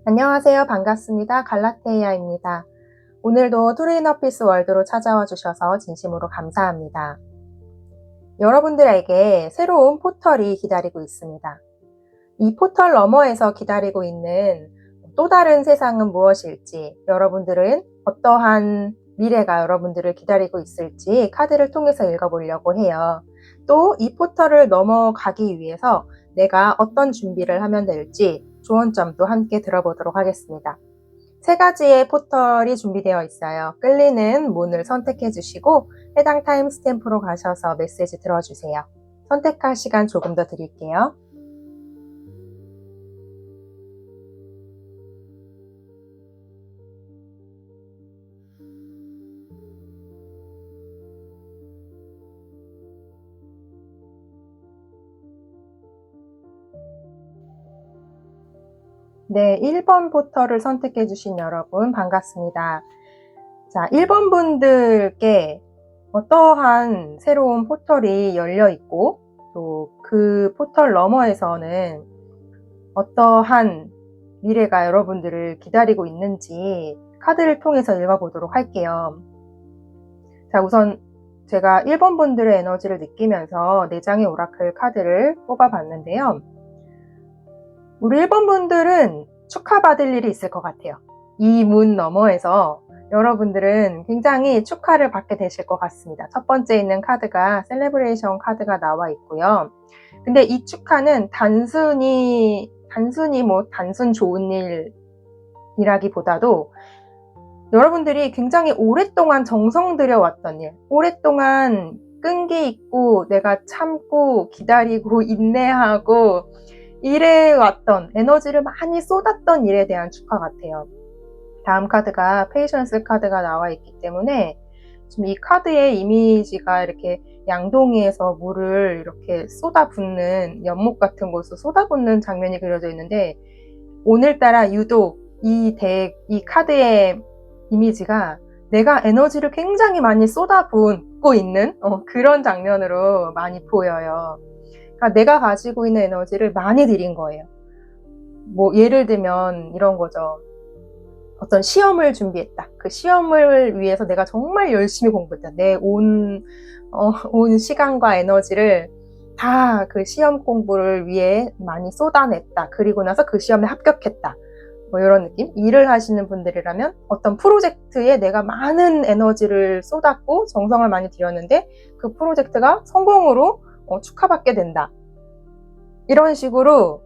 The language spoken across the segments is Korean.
안녕하세요. 반갑습니다. 갈라테이아입니다. 오늘도 트레인어피스 월드로 찾아와 주셔서 진심으로 감사합니다. 여러분들에게 새로운 포털이 기다리고 있습니다. 이 포털 너머에서 기다리고 있는 또 다른 세상은 무엇일지, 여러분들은 어떠한 미래가 여러분들을 기다리고 있을지 카드를 통해서 읽어보려고 해요. 또 이 포털을 넘어가기 위해서 내가 어떤 준비를 하면 될지 조언점도 함께 들어보도록 하겠습니다. 3가지의 포털이 준비되어 있어요. 끌리는 문을 선택해 주시고 해당 타임스탬프로 가셔서 메시지 들어주세요. 선택할 시간 조금 더 드릴게요. 네, 1번 포털을 선택해 주신 여러분 반갑습니다. 자, 1번 분들께 어떠한 새로운 포털이 열려 있고 또 그 포털 너머에서는 어떠한 미래가 여러분들을 기다리고 있는지 카드를 통해서 읽어보도록 할게요. 자, 우선 제가 1번 분들의 에너지를 느끼면서 4장의 오라클 카드를 뽑아봤는데요. 우리 1번 분들은 축하받을 일이 있을 것 같아요. 이 문 너머에서 여러분들은 굉장히 축하를 받게 되실 것 같습니다. 첫 번째 있는 카드가 셀레브레이션 카드가 나와 있고요. 근데 이 축하는 단순히 단순 좋은 일이라기보다도 여러분들이 굉장히 오랫동안 정성 들여왔던 일, 오랫동안 끈기 있고 내가 참고 기다리고 인내하고 일해왔던, 에너지를 많이 쏟았던 일에 대한 축하 같아요. 다음 카드가 페이션스 카드가 나와 있기 때문에 지금 이 카드의 이미지가 이렇게 양동이에서 물을 이렇게 쏟아붓는, 연못 같은 곳으로 쏟아붓는 장면이 그려져 있는데, 오늘따라 유독 이 카드의 이미지가 내가 에너지를 굉장히 많이 쏟아붓고 있는 그런 장면으로 많이 보여요. 그러니까 내가 가지고 있는 에너지를 많이 들인 거예요. 뭐 예를 들면 이런 거죠. 어떤 시험을 준비했다. 그 시험을 위해서 내가 정말 열심히 공부했다. 내 온 시간과 에너지를 다 그 시험 공부를 위해 많이 쏟아냈다. 그리고 나서 그 시험에 합격했다. 뭐 이런 느낌? 일을 하시는 분들이라면 어떤 프로젝트에 내가 많은 에너지를 쏟았고 정성을 많이 들였는데 그 프로젝트가 성공으로 축하받게 된다. 이런 식으로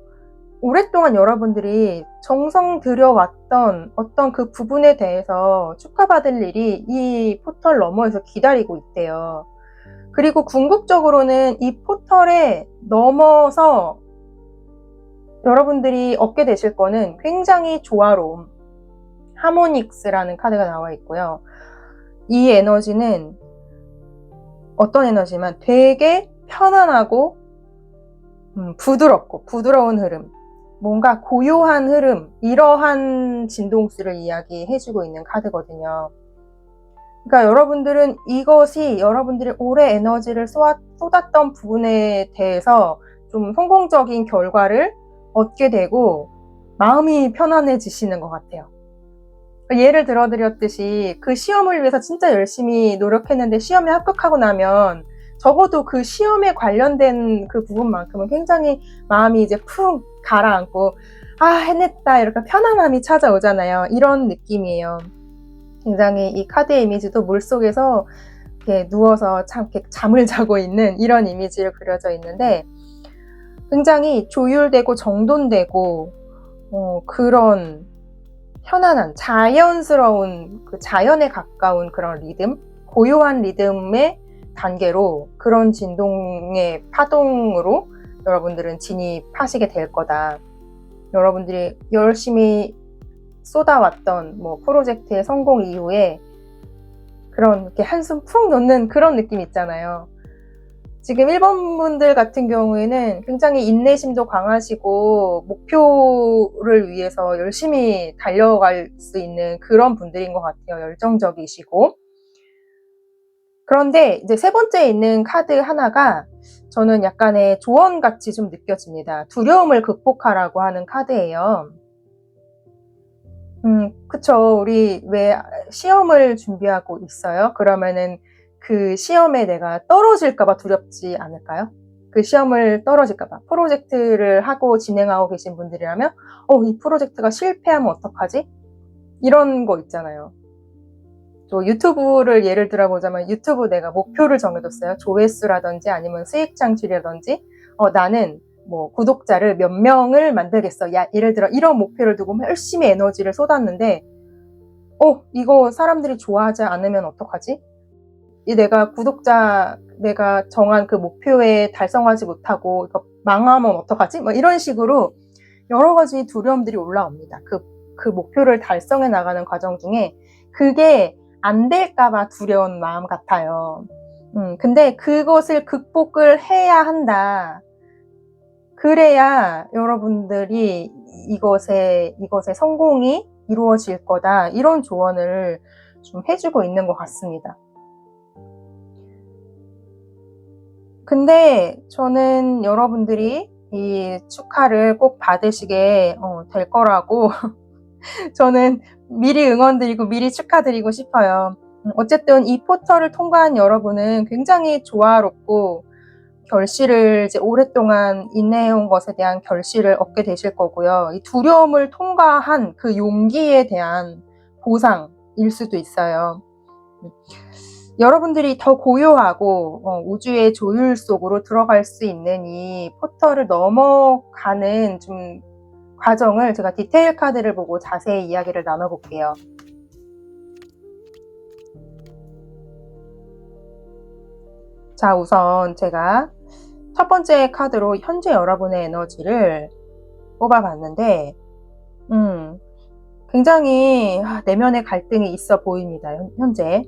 오랫동안 여러분들이 정성 들여왔던 어떤 그 부분에 대해서 축하받을 일이 이 포털 너머에서 기다리고 있대요. 그리고 궁극적으로는 이 포털에 넘어서 여러분들이 얻게 되실 거는 굉장히 조화로움, 하모닉스라는 카드가 나와 있고요. 이 에너지는 어떤 에너지만 되게 편안하고 부드럽고 부드러운 흐름, 뭔가 고요한 흐름, 이러한 진동수를 이야기해주고 있는 카드거든요. 그러니까 여러분들은 이것이 여러분들이 오래 에너지를 쏟았던 부분에 대해서 좀 성공적인 결과를 얻게 되고 마음이 편안해지시는 것 같아요. 예를 들어드렸듯이 그 시험을 위해서 진짜 열심히 노력했는데 시험에 합격하고 나면 적어도 그 시험에 관련된 그 부분만큼은 굉장히 마음이 이제 푹 가라앉고 해냈다 이렇게 편안함이 찾아오잖아요. 이런 느낌이에요. 굉장히 이 카드의 이미지도 물속에서 이렇게 누워서 이렇게 잠을 자고 있는 이런 이미지로 그려져 있는데 굉장히 조율되고 정돈되고 그런 편안한 자연스러운 그 자연에 가까운 그런 리듬, 고요한 리듬의 단계로 그런 진동의 파동으로 여러분들은 진입하시게 될 거다. 여러분들이 열심히 쏟아왔던 프로젝트의 성공 이후에 그런 이렇게 한숨 푹 놓는 그런 느낌 있잖아요. 지금 1번 분들 같은 경우에는 굉장히 인내심도 강하시고 목표를 위해서 열심히 달려갈 수 있는 그런 분들인 것 같아요. 열정적이시고. 그런데 이제 3번째에 있는 카드 하나가 저는 약간의 조언같이 좀 느껴집니다. 두려움을 극복하라고 하는 카드예요. 그쵸. 우리 왜 시험을 준비하고 있어요? 그러면은 그 시험에 내가 떨어질까 봐 두렵지 않을까요? 그 시험을 떨어질까 봐. 프로젝트를 하고 진행하고 계신 분들이라면, 이 프로젝트가 실패하면 어떡하지? 이런 거 있잖아요. 또 유튜브를 예를 들어보자면 유튜브 내가 목표를 정해뒀어요. 조회수라든지 아니면 수익 창출이라든지, 나는 뭐 구독자를 몇 명을 만들겠어. 예를 들어 이런 목표를 두고 열심히 에너지를 쏟았는데, 이거 사람들이 좋아하지 않으면 어떡하지? 내가 정한 그 목표에 달성하지 못하고 이거 망하면 어떡하지? 뭐 이런 식으로 여러 가지 두려움들이 올라옵니다. 그 목표를 달성해 나가는 과정 중에 그게 안 될까봐 두려운 마음 같아요. 근데 그것을 극복을 해야 한다. 그래야 여러분들이 이것의 성공이 이루어질 거다. 이런 조언을 좀 해주고 있는 것 같습니다. 근데 저는 여러분들이 이 축하를 꼭 받으시게 될 거라고 저는 미리 응원드리고 미리 축하드리고 싶어요. 어쨌든 이 포털을 통과한 여러분은 굉장히 조화롭고 결실을 이제 오랫동안 인내해온 것에 대한 결실을 얻게 되실 거고요. 이 두려움을 통과한 그 용기에 대한 보상일 수도 있어요. 여러분들이 더 고요하고 우주의 조율 속으로 들어갈 수 있는 이 포털을 넘어가는 좀 과정을 제가 디테일 카드를 보고 자세히 이야기를 나눠볼게요. 자, 우선 제가 첫 번째 카드로 현재 여러분의 에너지를 뽑아봤는데 굉장히 내면의 갈등이 있어 보입니다. 현재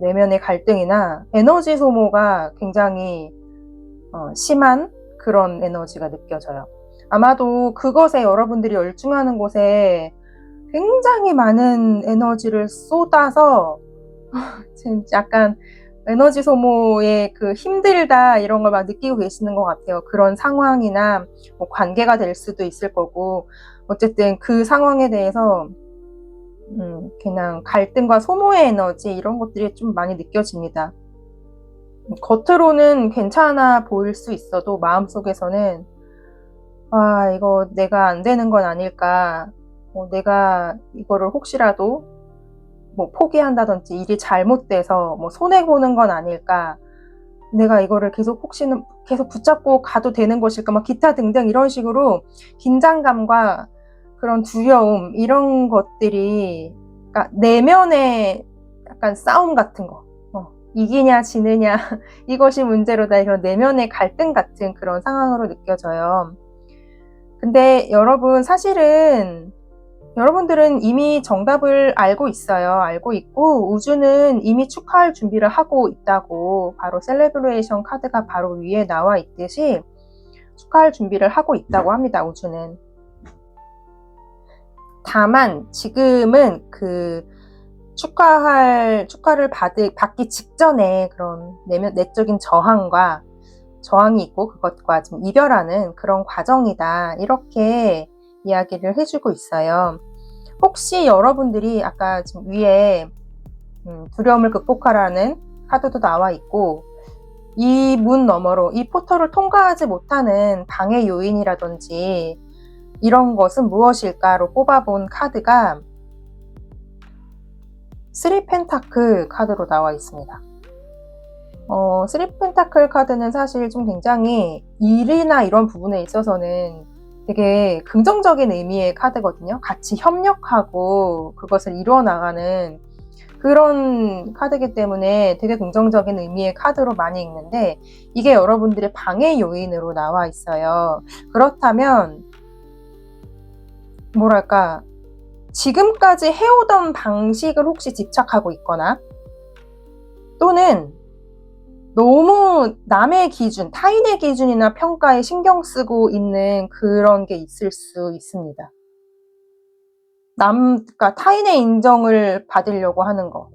내면의 갈등이나 에너지 소모가 굉장히 심한 그런 에너지가 느껴져요. 아마도 그것에 여러분들이 열중하는 곳에 굉장히 많은 에너지를 쏟아서 약간 에너지 소모에 그 힘들다 이런 걸 막 느끼고 계시는 것 같아요. 그런 상황이나 뭐 관계가 될 수도 있을 거고 어쨌든 그 상황에 대해서 그냥 갈등과 소모의 에너지 이런 것들이 좀 많이 느껴집니다. 겉으로는 괜찮아 보일 수 있어도 마음속에서는 이거 내가 안 되는 건 아닐까, 내가 이거를 혹시라도 뭐 포기한다든지 일이 잘못돼서 뭐 손해보는 건 아닐까, 내가 이거를 혹시는 계속 붙잡고 가도 되는 것일까, 막 기타 등등 이런 식으로 긴장감과 그런 두려움 이런 것들이, 그러니까 내면의 약간 싸움 같은 거, 이기냐 지느냐 이것이 문제로다, 이런 내면의 갈등 같은 그런 상황으로 느껴져요. 근데 여러분, 사실은 여러분들은 이미 정답을 알고 있어요. 알고 있고 우주는 이미 축하할 준비를 하고 있다고, 바로 셀레브레이션 카드가 바로 위에 나와 있듯이 축하할 준비를 하고 있다고 합니다. 우주는. 다만 지금은 그 축하를 받기 직전에 그런 내적인 저항이 있고 그것과 좀 이별하는 그런 과정이다, 이렇게 이야기를 해주고 있어요. 혹시 여러분들이 아까 지금 위에 두려움을 극복하라는 카드도 나와 있고, 이 문 너머로 이 포털을 통과하지 못하는 방해 요인이라든지 이런 것은 무엇일까로 뽑아본 카드가 3 펜타클 카드로 나와 있습니다. 3 펜타클 카드는 사실 좀 굉장히 일이나 이런 부분에 있어서는 되게 긍정적인 의미의 카드거든요. 같이 협력하고 그것을 이루어나가는 그런 카드이기 때문에 되게 긍정적인 의미의 카드로 많이 읽는데, 이게 여러분들의 방해 요인으로 나와 있어요. 그렇다면 뭐랄까, 지금까지 해오던 방식을 혹시 집착하고 있거나, 또는 너무 남의 기준, 타인의 기준이나 평가에 신경 쓰고 있는 그런 게 있을 수 있습니다. 그러니까 타인의 인정을 받으려고 하는 거.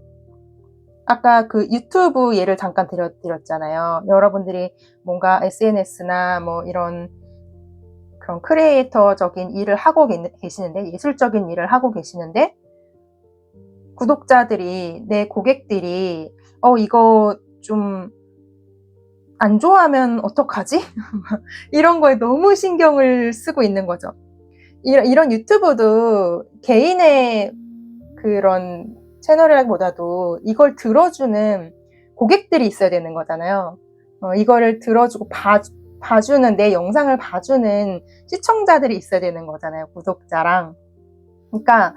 아까 그 유튜브 예를 잠깐 드렸잖아요. 여러분들이 뭔가 SNS나 뭐 이런 그런 크리에이터적인 일을 하고 계시는데, 예술적인 일을 하고 계시는데, 구독자들이, 내 고객들이, 이거 좀 안 좋아하면 어떡하지? 이런 거에 너무 신경을 쓰고 있는 거죠. 이런 유튜브도 개인의 그런 채널이라기보다도 이걸 들어주는 고객들이 있어야 되는 거잖아요. 이거를 들어주고 봐주는, 내 영상을 봐주는 시청자들이 있어야 되는 거잖아요. 구독자랑. 그러니까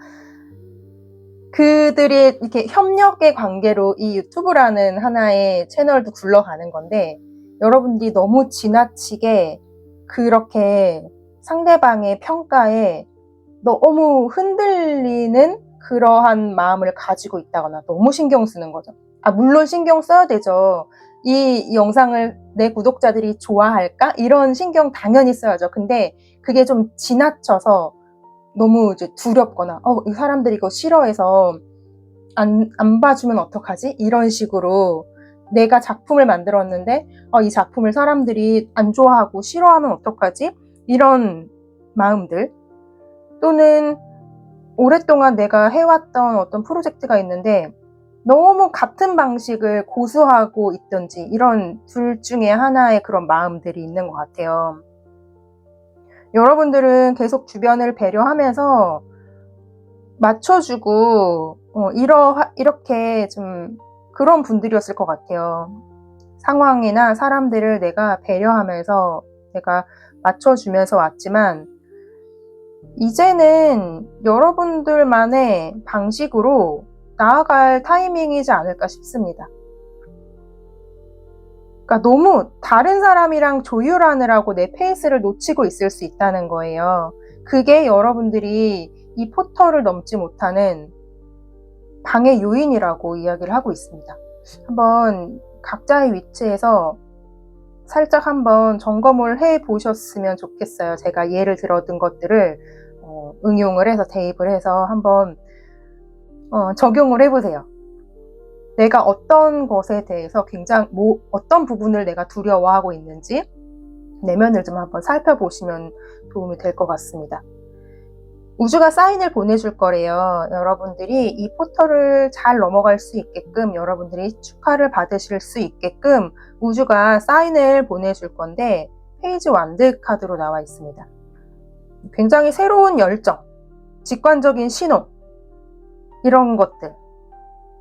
그들이 이렇게 협력의 관계로 이 유튜브라는 하나의 채널도 굴러가는 건데, 여러분들이 너무 지나치게 그렇게 상대방의 평가에 너무 흔들리는 그러한 마음을 가지고 있다거나 너무 신경 쓰는 거죠. 물론 신경 써야 되죠. 이 영상을 내 구독자들이 좋아할까? 이런 신경 당연히 써야죠. 근데 그게 좀 지나쳐서 너무 이제 두렵거나, 이 사람들이 이거 싫어해서 안 봐주면 어떡하지? 이런 식으로 내가 작품을 만들었는데, 이 작품을 사람들이 안 좋아하고 싫어하면 어떡하지? 이런 마음들. 또는 오랫동안 내가 해왔던 어떤 프로젝트가 있는데, 너무 같은 방식을 고수하고 있든지, 이런 둘 중에 하나의 그런 마음들이 있는 것 같아요. 여러분들은 계속 주변을 배려하면서 맞춰주고, 이렇게 좀 그런 분들이었을 것 같아요. 상황이나 사람들을 내가 배려하면서 내가 맞춰주면서 왔지만, 이제는 여러분들만의 방식으로 나아갈 타이밍이지 않을까 싶습니다. 그러니까 너무 다른 사람이랑 조율하느라고 내 페이스를 놓치고 있을 수 있다는 거예요. 그게 여러분들이 이 포털을 넘지 못하는 방해 요인이라고 이야기를 하고 있습니다. 한번 각자의 위치에서 살짝 한번 점검을 해 보셨으면 좋겠어요. 제가 예를 들어둔 것들을 응용을 해서 대입을 해서 한번 적용을 해보세요. 내가 어떤 것에 대해서 어떤 부분을 내가 두려워하고 있는지 내면을 좀 한번 살펴보시면 도움이 될 것 같습니다. 우주가 사인을 보내줄 거래요. 여러분들이 이 포털을 잘 넘어갈 수 있게끔, 여러분들이 축하를 받으실 수 있게끔 우주가 사인을 보내줄 건데, 페이지 완드 카드로 나와 있습니다. 굉장히 새로운 열정, 직관적인 신호, 이런 것들.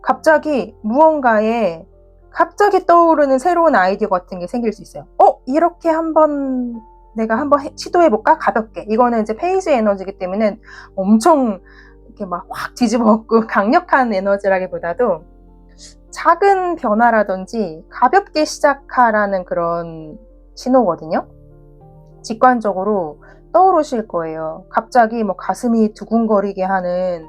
갑자기 무언가에 갑자기 떠오르는 새로운 아이디어 같은 게 생길 수 있어요. 이렇게 내가 한번 시도해볼까? 가볍게. 이거는 이제 페이지 에너지이기 때문에 엄청 이렇게 막 확 뒤집어 엎고 강력한 에너지라기보다도 작은 변화라든지 가볍게 시작하라는 그런 신호거든요. 직관적으로 떠오르실 거예요. 갑자기 가슴이 두근거리게 하는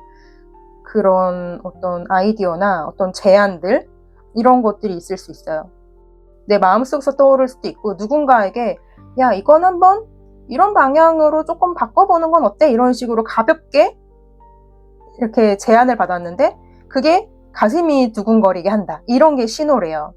그런 어떤 아이디어나 어떤 제안들, 이런 것들이 있을 수 있어요. 내 마음속에서 떠오를 수도 있고, 누군가에게 야, 이건 한번 이런 방향으로 조금 바꿔보는 건 어때? 이런 식으로 가볍게 이렇게 제안을 받았는데 그게 가슴이 두근거리게 한다. 이런 게 신호래요.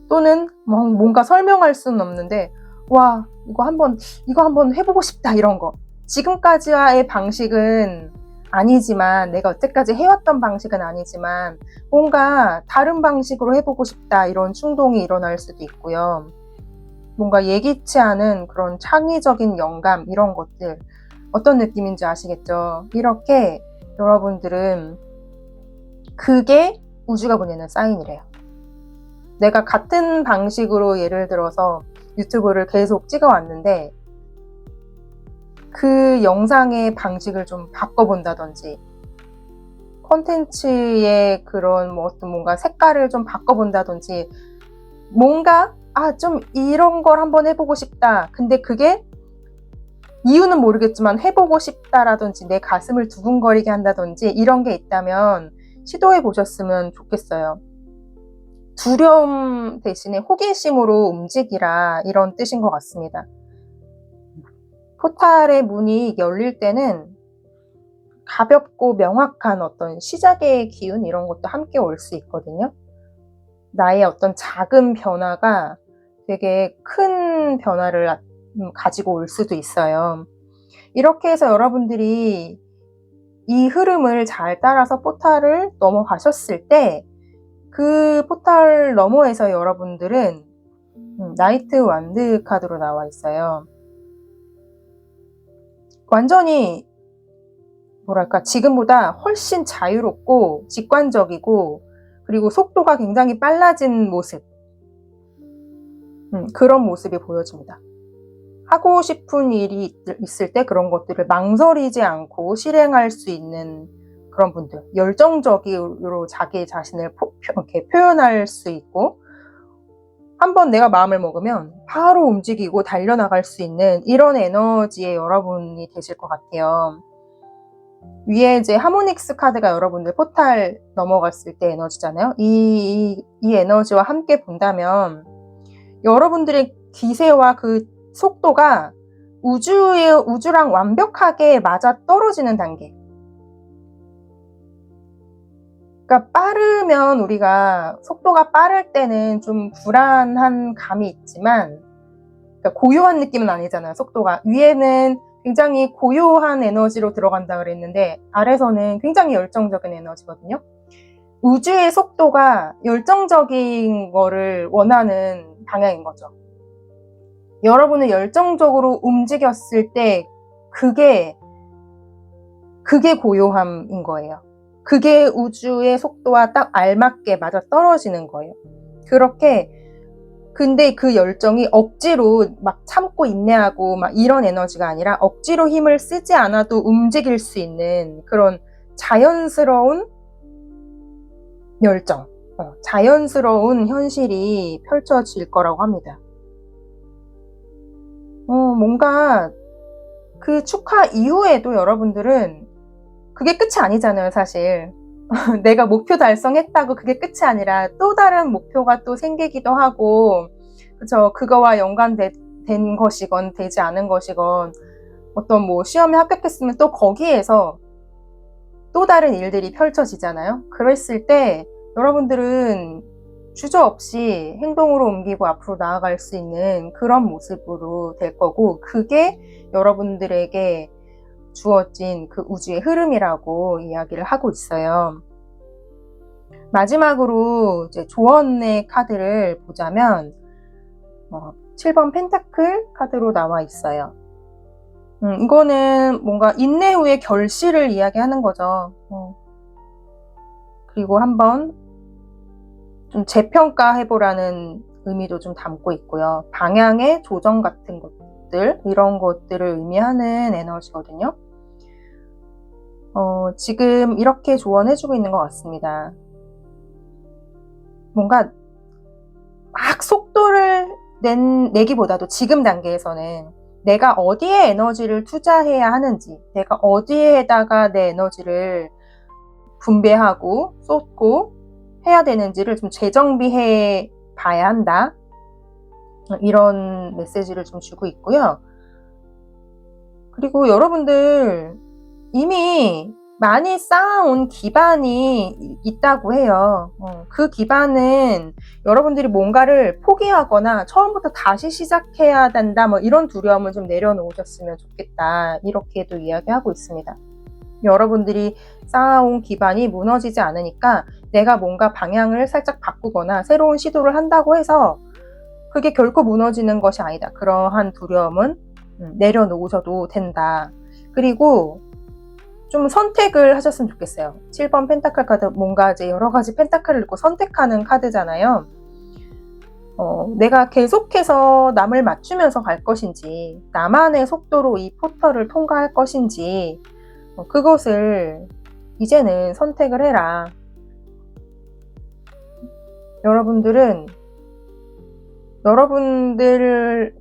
또는 뭔가 설명할 수는 없는데, 와, 이거 한번 해보고 싶다. 이런 거. 지금까지와의 방식은 아니지만, 내가 여태까지 해왔던 방식은 아니지만 뭔가 다른 방식으로 해보고 싶다. 이런 충동이 일어날 수도 있고요. 뭔가 예기치 않은 그런 창의적인 영감, 이런 것들, 어떤 느낌인지 아시겠죠? 이렇게 여러분들은 그게 우주가 보내는 사인이래요. 내가 같은 방식으로 예를 들어서 유튜브를 계속 찍어왔는데 그 영상의 방식을 좀 바꿔본다든지, 콘텐츠의 그런 뭔가 색깔을 좀 바꿔본다든지, 뭔가 좀 이런 걸 한번 해보고 싶다. 근데 그게 이유는 모르겠지만 해보고 싶다라든지 내 가슴을 두근거리게 한다든지 이런 게 있다면 시도해 보셨으면 좋겠어요. 두려움 대신에 호기심으로 움직이라, 이런 뜻인 것 같습니다. 포탈의 문이 열릴 때는 가볍고 명확한 어떤 시작의 기운, 이런 것도 함께 올 수 있거든요. 나의 어떤 작은 변화가 되게 큰 변화를 가지고 올 수도 있어요. 이렇게 해서 여러분들이 이 흐름을 잘 따라서 포탈을 넘어가셨을 때 그 포탈 너머에서 여러분들은 나이트 완드 카드로 나와 있어요. 완전히 뭐랄까 지금보다 훨씬 자유롭고 직관적이고 그리고 속도가 굉장히 빨라진 모습, 그런 모습이 보여집니다. 하고 싶은 일이 있을 때 그런 것들을 망설이지 않고 실행할 수 있는 그런 분들, 열정적으로 자기 자신을 이렇게 표현할 수 있고 한번 내가 마음을 먹으면 바로 움직이고 달려나갈 수 있는 이런 에너지의 여러분이 되실 것 같아요. 위에 이제 하모닉스 카드가 여러분들 포탈 넘어갔을 때 에너지잖아요. 이 에너지와 함께 본다면 여러분들의 기세와 그 속도가 우주랑 완벽하게 맞아 떨어지는 단계. 그러니까 빠르면 우리가 속도가 빠를 때는 좀 불안한 감이 있지만 그러니까 고요한 느낌은 아니잖아요. 속도가 위에는 굉장히 고요한 에너지로 들어간다 그랬는데 아래서는 굉장히 열정적인 에너지거든요. 우주의 속도가 열정적인 거를 원하는 방향인 거죠. 여러분은 열정적으로 움직였을 때 그게 고요함인 거예요. 그게 우주의 속도와 딱 알맞게 맞아 떨어지는 거예요. 그렇게 근데 그 열정이 억지로 막 참고 인내하고 막 이런 에너지가 아니라 억지로 힘을 쓰지 않아도 움직일 수 있는 그런 자연스러운 열정, 자연스러운 현실이 펼쳐질 거라고 합니다. 뭔가 그 축하 이후에도 여러분들은 그게 끝이 아니잖아요, 사실. 내가 목표 달성했다고 그게 끝이 아니라 또 다른 목표가 또 생기기도 하고, 그쵸. 그거와 연관된 것이건 되지 않은 것이건, 어떤 뭐 시험에 합격했으면 또 거기에서 또 다른 일들이 펼쳐지잖아요. 그랬을 때 여러분들은 주저없이 행동으로 옮기고 앞으로 나아갈 수 있는 그런 모습으로 될 거고, 그게 여러분들에게 주어진 그 우주의 흐름이라고 이야기를 하고 있어요. 마지막으로 이제 조언의 카드를 보자면 7번 펜타클 카드로 나와 있어요. 이거는 뭔가 인내 후의 결실을 이야기하는 거죠. 그리고 한번 좀 재평가해보라는 의미도 좀 담고 있고요. 방향의 조정 같은 것들, 이런 것들을 의미하는 에너지거든요. 지금 이렇게 조언해주고 있는 것 같습니다. 뭔가 막 속도를 내기보다도 지금 단계에서는 내가 어디에 에너지를 투자해야 하는지, 내가 어디에다가 내 에너지를 분배하고 쏟고 해야 되는지를 좀 재정비해 봐야 한다. 이런 메시지를 좀 주고 있고요. 그리고 여러분들 이미 많이 쌓아온 기반이 있다고 해요. 그 기반은 여러분들이 뭔가를 포기하거나 처음부터 다시 시작해야 된다, 뭐 이런 두려움을 좀 내려놓으셨으면 좋겠다. 이렇게도 이야기하고 있습니다. 여러분들이 쌓아온 기반이 무너지지 않으니까 내가 뭔가 방향을 살짝 바꾸거나 새로운 시도를 한다고 해서 그게 결코 무너지는 것이 아니다. 그러한 두려움은 내려놓으셔도 된다. 그리고 좀 선택을 하셨으면 좋겠어요. 7번 펜타클 카드, 뭔가 이제 여러 가지 펜타클을 읽고 선택하는 카드잖아요. 내가 계속해서 남을 맞추면서 갈 것인지, 나만의 속도로 이 포털을 통과할 것인지, 그것을 이제는 선택을 해라. 여러분들은 여러분들만의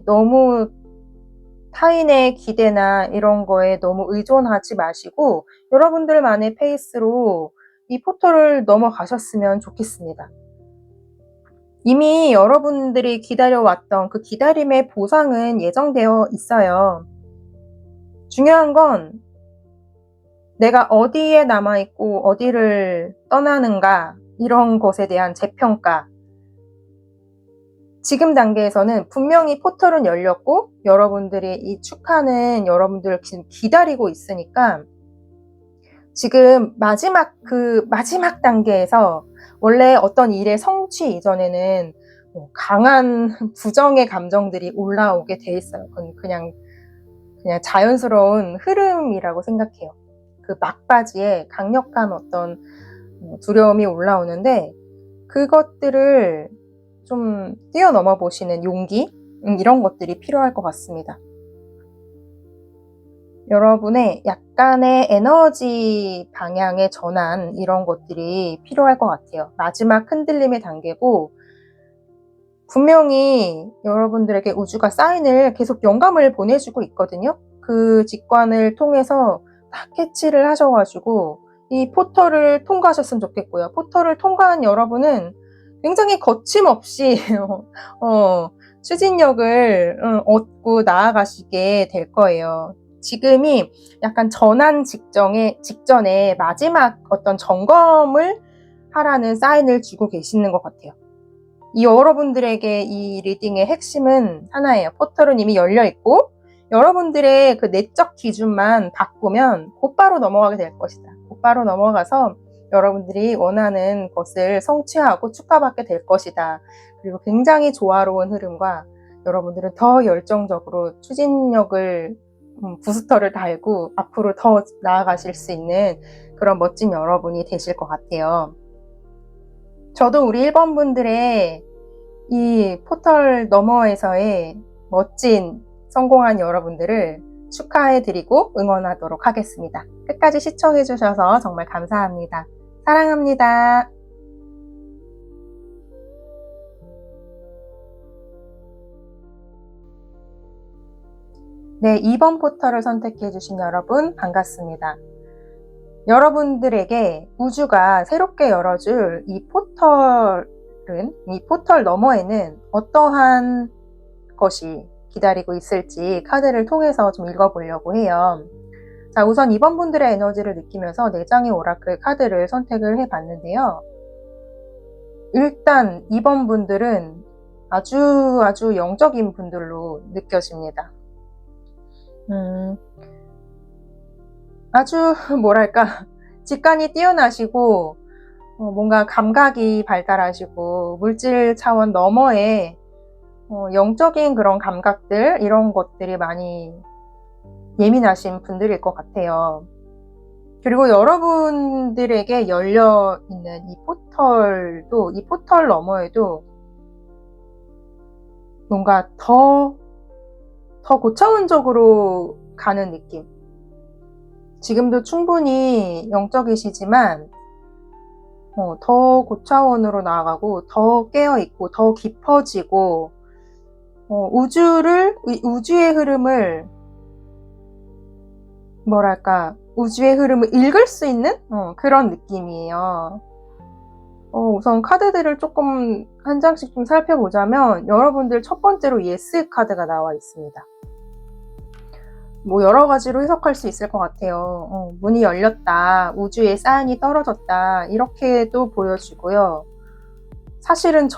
너무 타인의 기대나 이런 거에 너무 의존하지 마시고 여러분들만의 페이스로 이 포털을 넘어가셨으면 좋겠습니다. 이미 여러분들이 기다려왔던 그 기다림의 보상은 예정되어 있어요. 중요한 건 내가 어디에 남아있고 어디를 떠나는가, 이런 것에 대한 재평가. 지금 단계에서는 분명히 포털은 열렸고 여러분들이 이 축하는 여러분들 기다리고 있으니까 지금 마지막 단계에서 원래 어떤 일의 성취 이전에는 강한 부정의 감정들이 올라오게 돼 있어요. 그건 그냥 자연스러운 흐름이라고 생각해요. 그 막바지에 강력한 어떤 두려움이 올라오는데 그것들을 좀 뛰어넘어 보시는 용기 이런 것들이 필요할 것 같습니다. 여러분의 약간의 에너지 방향의 전환 이런 것들이 필요할 것 같아요. 마지막 흔들림의 단계고 분명히 여러분들에게 우주가 사인을 계속 영감을 보내주고 있거든요. 그 직관을 통해서 다 캐치를 하셔가지고 이 포털을 통과하셨으면 좋겠고요. 포털을 통과한 여러분은 굉장히 거침없이 추진력을 얻고 나아가시게 될 거예요. 지금이 약간 전환 직전에 마지막 어떤 점검을 하라는 사인을 주고 계시는 것 같아요. 이 여러분들에게 이 리딩의 핵심은 하나예요. 포털은 이미 열려 있고 여러분들의 그 내적 기준만 바꾸면 곧바로 넘어가게 될 것이다. 곧바로 넘어가서 여러분들이 원하는 것을 성취하고 축하받게 될 것이다. 그리고 굉장히 조화로운 흐름과 여러분들은 더 열정적으로 추진력을 부스터를 달고 앞으로 더 나아가실 수 있는 그런 멋진 여러분이 되실 것 같아요. 저도 우리 1번 분들의 이 포털 너머에서의 멋진 성공한 여러분들을 축하해드리고 응원하도록 하겠습니다. 끝까지 시청해주셔서 정말 감사합니다. 사랑합니다. 네, 2번 포털을 선택해주신 여러분 반갑습니다. 여러분들에게 우주가 새롭게 열어줄 이 포털 너머에는 어떠한 것이 기다리고 있을지 카드를 통해서 좀 읽어보려고 해요. 자, 우선 2번 분들의 에너지를 느끼면서 4장의 오라클 카드를 선택을 해봤는데요. 일단 2번 분들은 아주 영적인 분들로 느껴집니다. 아주 뭐랄까 직관이 뛰어나시고 뭔가 감각이 발달하시고 물질 차원 너머의 영적인 그런 감각들 이런 것들이 많이 예민하신 분들일 것 같아요. 그리고 여러분들에게 열려있는 이 포털 너머에도 뭔가 더 고차원적으로 가는 느낌. 지금도 충분히 영적이시지만 더 고차원으로 나아가고 더 깨어있고 더 깊어지고 우주의 흐름을 우주의 흐름을 읽을 수 있는 그런 느낌이에요. 우선 카드들을 조금 한 장씩 좀 살펴보자면 여러분들 첫 번째로 예스 카드가 나와 있습니다. 뭐 여러 가지로 해석할 수 있을 것 같아요. 문이 열렸다, 우주의 사인이 떨어졌다 이렇게도 보여지고요. 사실은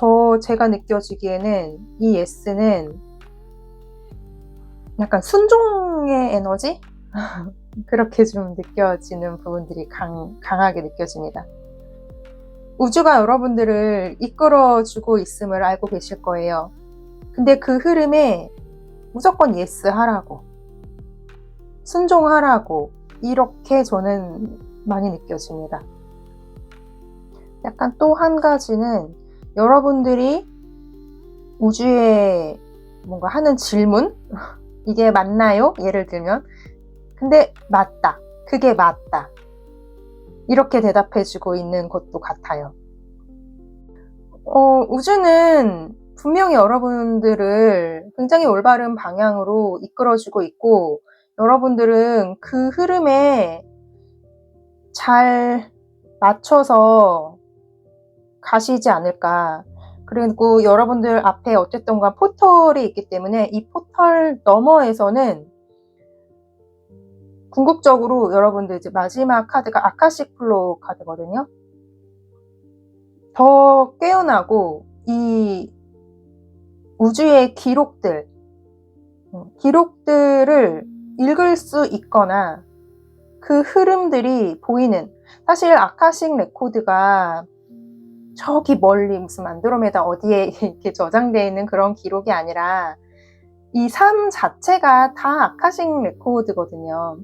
제가 느껴지기에는 이 예스는 약간 순종의 에너지? 그렇게 좀 느껴지는 부분들이 강하게 느껴집니다. 우주가 여러분들을 이끌어주고 있음을 알고 계실 거예요. 근데 그 흐름에 무조건 예스 하라고, 순종하라고 이렇게 저는 많이 느껴집니다. 약간 또 한 가지는 여러분들이 우주에 뭔가 하는 질문? 이게 맞나요? 예를 들면 근데 맞다. 그게 맞다. 이렇게 대답해주고 있는 것도 같아요. 우주는 분명히 여러분들을 굉장히 올바른 방향으로 이끌어주고 있고 여러분들은 그 흐름에 잘 맞춰서 가시지 않을까. 그리고 여러분들 앞에 어쨌든 포털이 있기 때문에 이 포털 너머에서는 궁극적으로 여러분들 이제 마지막 카드가 아카식 플로우 카드거든요. 더 깨어나고 이 우주의 기록들을 읽을 수 있거나 그 흐름들이 보이는, 사실 아카식 레코드가 저기 멀리 무슨 안드로메다 어디에 이렇게 저장되어 있는 그런 기록이 아니라 이 삶 자체가 다 아카식 레코드거든요.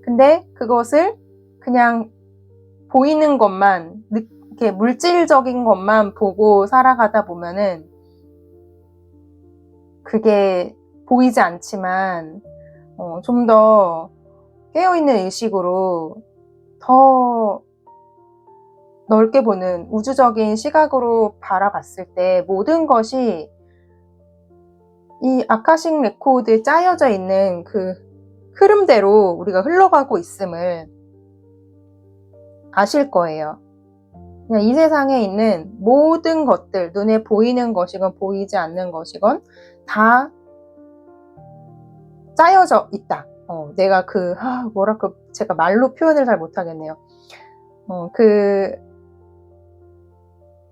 근데 그것을 그냥 보이는 것만, 이렇게 물질적인 것만 보고 살아가다 보면은 그게 보이지 않지만 좀 더 깨어있는 의식으로 더 넓게 보는 우주적인 시각으로 바라봤을 때 모든 것이 이 아카식 레코드에 짜여져 있는 그 흐름대로 우리가 흘러가고 있음을 아실 거예요. 그냥 이 세상에 있는 모든 것들, 눈에 보이는 것이건 보이지 않는 것이건 다 짜여져 있다. 내가 제가 말로 표현을 잘 못하겠네요. 그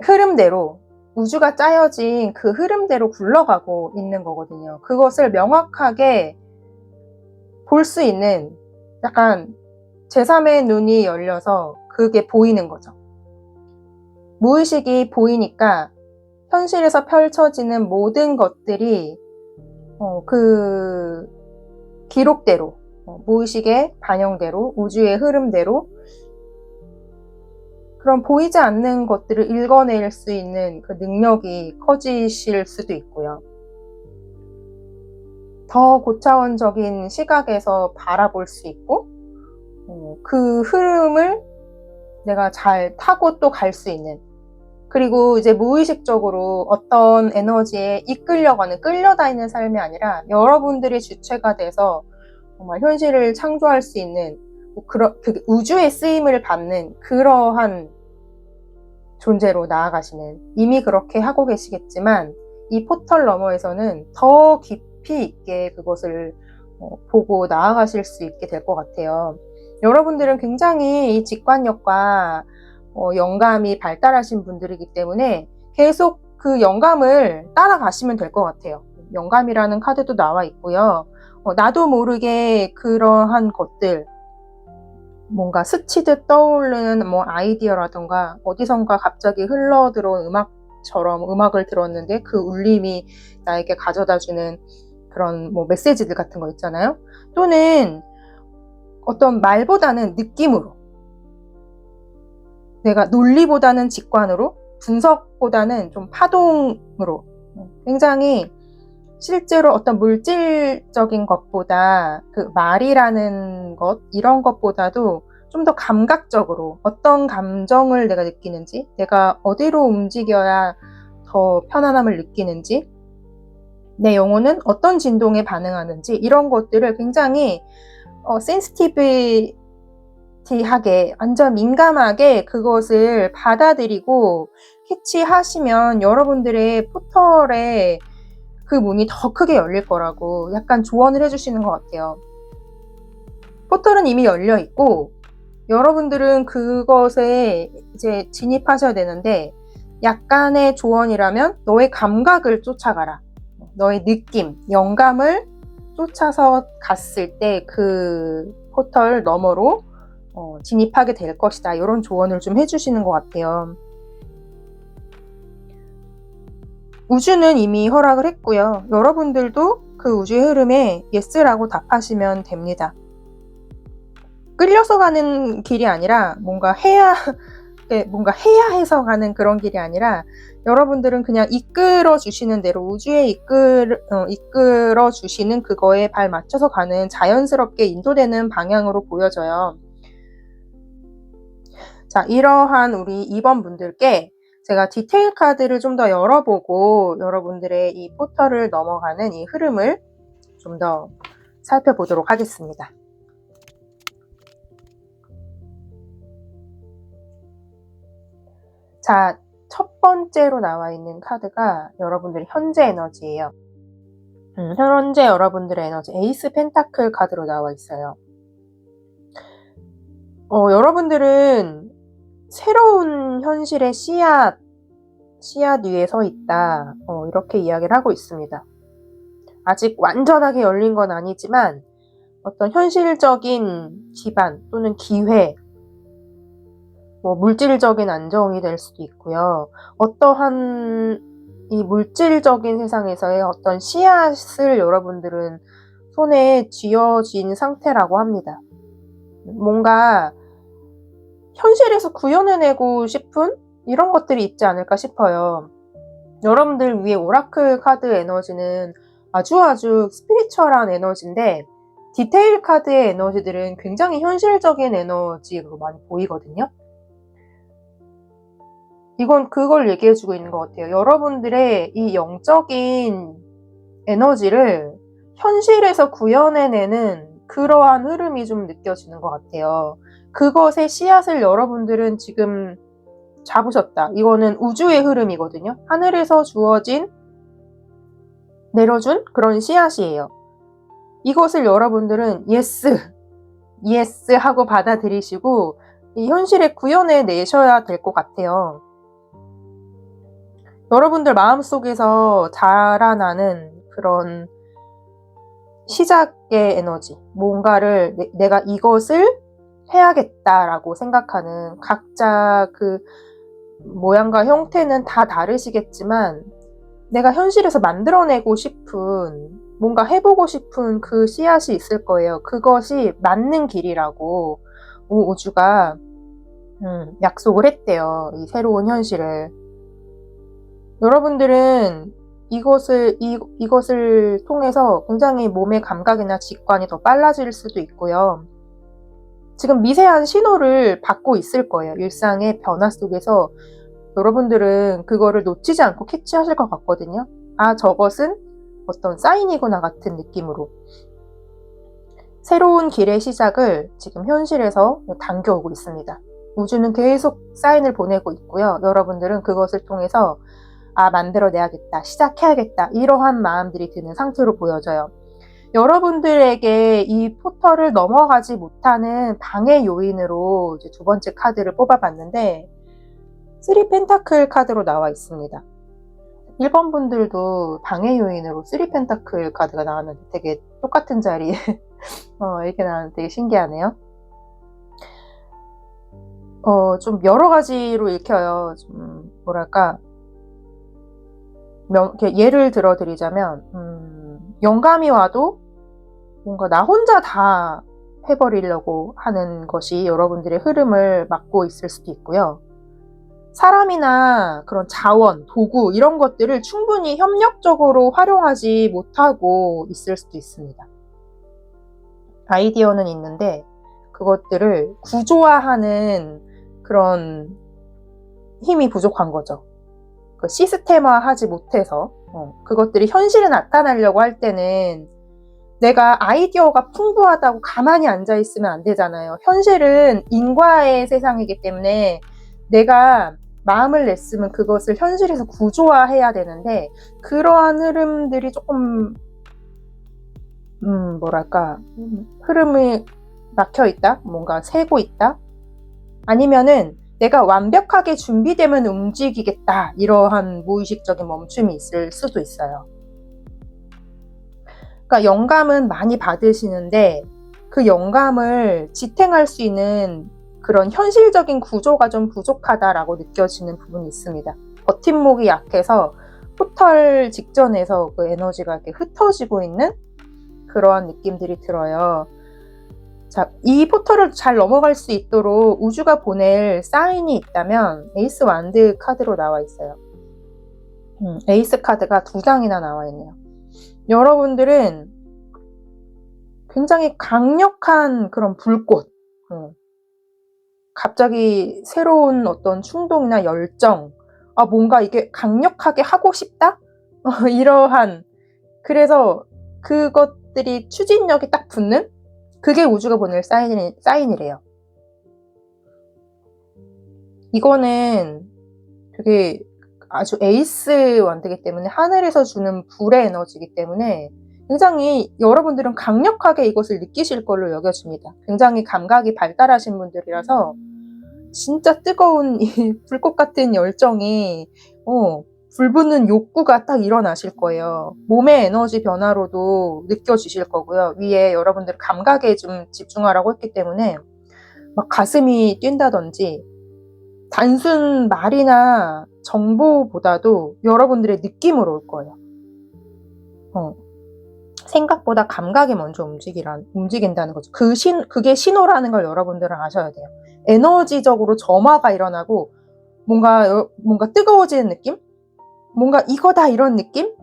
흐름대로, 우주가 짜여진 그 흐름대로 굴러가고 있는 거거든요. 그것을 명확하게 볼 수 있는, 약간 제3의 눈이 열려서 그게 보이는 거죠. 무의식이 보이니까 현실에서 펼쳐지는 모든 것들이 그 기록대로, 무의식의 반영대로, 우주의 흐름대로 그런 보이지 않는 것들을 읽어낼 수 있는 그 능력이 커지실 수도 있고요. 더 고차원적인 시각에서 바라볼 수 있고, 그 흐름을 내가 잘 타고 또 갈 수 있는, 그리고 이제 무의식적으로 어떤 에너지에 이끌려가는, 끌려다니는 삶이 아니라 여러분들이 주체가 돼서 정말 현실을 창조할 수 있는, 우주의 쓰임을 받는 그러한 존재로 나아가시는, 이미 그렇게 하고 계시겠지만 이 포털 너머에서는 더 깊이 있게 그것을 보고 나아가실 수 있게 될 것 같아요. 여러분들은 굉장히 이 직관력과 영감이 발달하신 분들이기 때문에 계속 그 영감을 따라가시면 될 것 같아요. 영감이라는 카드도 나와 있고요. 나도 모르게 그러한 것들, 뭔가 스치듯 떠오르는 아이디어라던가 어디선가 갑자기 흘러들어온 음악처럼 음악을 들었는데 그 울림이 나에게 가져다주는 그런 메시지들 같은 거 있잖아요. 또는 어떤 말보다는 느낌으로, 내가 논리보다는 직관으로, 분석보다는 좀 파동으로, 굉장히 실제로 어떤 물질적인 것보다 그 말이라는 것, 이런 것보다도 좀 더 감각적으로 어떤 감정을 내가 느끼는지, 내가 어디로 움직여야 더 편안함을 느끼는지, 내 영혼은 어떤 진동에 반응하는지, 이런 것들을 굉장히 센시티비티하게, 완전 민감하게 그것을 받아들이고 캐치하시면 여러분들의 포털에 그 문이 더 크게 열릴 거라고 약간 조언을 해주시는 것 같아요. 포털은 이미 열려 있고 여러분들은 그것에 이제 진입하셔야 되는데, 약간의 조언이라면 너의 감각을 쫓아가라. 너의 느낌, 영감을 쫓아서 갔을 때 그 포털 너머로 진입하게 될 것이다. 이런 조언을 좀 해주시는 것 같아요. 우주는 이미 허락을 했고요. 여러분들도 그 우주의 흐름에 예스라고 답하시면 됩니다. 끌려서 가는 길이 아니라 뭔가 해야 해서 가는 그런 길이 아니라 여러분들은 그냥 이끌어 주시는 대로, 우주에 이끌어 주시는 그거에 발 맞춰서 가는, 자연스럽게 인도되는 방향으로 보여져요. 자, 이러한 우리 2번 분들께 제가 디테일 카드를 좀 더 열어보고 여러분들의 이 포털을 넘어가는 이 흐름을 좀 더 살펴보도록 하겠습니다. 자, 첫 번째로 나와 있는 카드가 여러분들의 현재 에너지예요. 현재 여러분들의 에너지, 에이스 펜타클 카드로 나와 있어요. 여러분들은 새로운 현실의 씨앗을 씨앗 위에 서 있다. 이렇게 이야기를 하고 있습니다. 아직 완전하게 열린 건 아니지만 어떤 현실적인 기반 또는 기회, 물질적인 안정이 될 수도 있고요. 어떠한 이 물질적인 세상에서의 어떤 씨앗을 여러분들은 손에 쥐어진 상태라고 합니다. 뭔가 현실에서 구현해내고 싶은 이런 것들이 있지 않을까 싶어요. 여러분들 위에 오라클 카드 에너지는 아주 스피리추얼한 에너지인데 디테일 카드의 에너지들은 굉장히 현실적인 에너지로 많이 보이거든요. 이건 그걸 얘기해주고 있는 것 같아요. 여러분들의 이 영적인 에너지를 현실에서 구현해내는 그러한 흐름이 좀 느껴지는 것 같아요. 그것의 씨앗을 여러분들은 지금 잡으셨다. 이거는 우주의 흐름이거든요. 하늘에서 주어진, 내려준 그런 씨앗이에요. 이것을 여러분들은 예스 하고 받아들이시고 이 현실에 구현해내셔야 될 것 같아요. 여러분들 마음속에서 자라나는 그런 시작의 에너지, 뭔가를 내가 이것을 해야겠다라고 생각하는 각자 그 모양과 형태는 다 다르시겠지만 내가 현실에서 만들어내고 싶은, 뭔가 해보고 싶은 그 씨앗이 있을 거예요. 그것이 맞는 길이라고 우주가 약속을 했대요. 이 새로운 현실을. 여러분들은 이것을 통해서 굉장히 몸의 감각이나 직관이 더 빨라질 수도 있고요. 지금 미세한 신호를 받고 있을 거예요. 일상의 변화 속에서 여러분들은 그거를 놓치지 않고 캐치하실 것 같거든요. 아, 저것은 어떤 사인이구나 같은 느낌으로. 새로운 길의 시작을 지금 현실에서 당겨오고 있습니다. 우주는 계속 사인을 보내고 있고요. 여러분들은 그것을 통해서 만들어내야겠다, 시작해야겠다, 이러한 마음들이 드는 상태로 보여져요. 여러분들에게 이 포털을 넘어가지 못하는 방해 요인으로 이제 두 번째 카드를 뽑아봤는데 3 펜타클 카드로 나와 있습니다. 1번 분들도 방해 요인으로 3 펜타클 카드가 나왔는데 되게 똑같은 자리에 이렇게 나왔는데 되게 신기하네요. 좀 여러 가지로 읽혀요. 좀 뭐랄까, 예를 들어 드리자면 영감이 와도 뭔가 나 혼자 다 해버리려고 하는 것이 여러분들의 흐름을 막고 있을 수도 있고요. 사람이나 그런 자원, 도구 이런 것들을 충분히 협력적으로 활용하지 못하고 있을 수도 있습니다. 아이디어는 있는데 그것들을 구조화하는 그런 힘이 부족한 거죠. 시스템화하지 못해서 그것들이 현실에 나타나려고 할 때는 내가 아이디어가 풍부하다고 가만히 앉아있으면 안 되잖아요. 현실은 인과의 세상이기 때문에 내가 마음을 냈으면 그것을 현실에서 구조화해야 되는데 그러한 흐름들이 조금 뭐랄까, 흐름이 막혀있다? 뭔가 새고 있다? 아니면은 내가 완벽하게 준비되면 움직이겠다, 이러한 무의식적인 멈춤이 있을 수도 있어요. 그러니까 영감은 많이 받으시는데 그 영감을 지탱할 수 있는 그런 현실적인 구조가 좀 부족하다라고 느껴지는 부분이 있습니다. 버팀목이 약해서 포털 직전에서 그 에너지가 이렇게 흩어지고 있는 그러한 느낌들이 들어요. 자, 이 포털을 잘 넘어갈 수 있도록 우주가 보낼 사인이 있다면 에이스 완드 카드로 나와 있어요. 에이스 카드가 2장이나 나와 있네요. 여러분들은 굉장히 강력한 그런 불꽃, 갑자기 새로운 어떤 충동이나 열정, 뭔가 이게 강력하게 하고 싶다? 이러한, 그래서 그것들이 추진력이 딱 붙는, 그게 우주가 보낼 사인이래요. 이거는 되게 아주 에이스 완드이기 때문에 하늘에서 주는 불의 에너지이기 때문에 굉장히 여러분들은 강력하게 이것을 느끼실 걸로 여겨집니다. 굉장히 감각이 발달하신 분들이라서 진짜 뜨거운 이 불꽃 같은 열정이 불붙는 욕구가 딱 일어나실 거예요. 몸의 에너지 변화로도 느껴지실 거고요. 위에 여러분들 감각에 좀 집중하라고 했기 때문에 막 가슴이 뛴다든지 단순 말이나 정보보다도 여러분들의 느낌으로 올 거예요. 생각보다 감각이 먼저 움직인다는 거죠. 그게 신호라는 걸 여러분들은 아셔야 돼요. 에너지적으로 점화가 일어나고 뭔가 뜨거워지는 느낌? 뭔가 이거다 이런 느낌?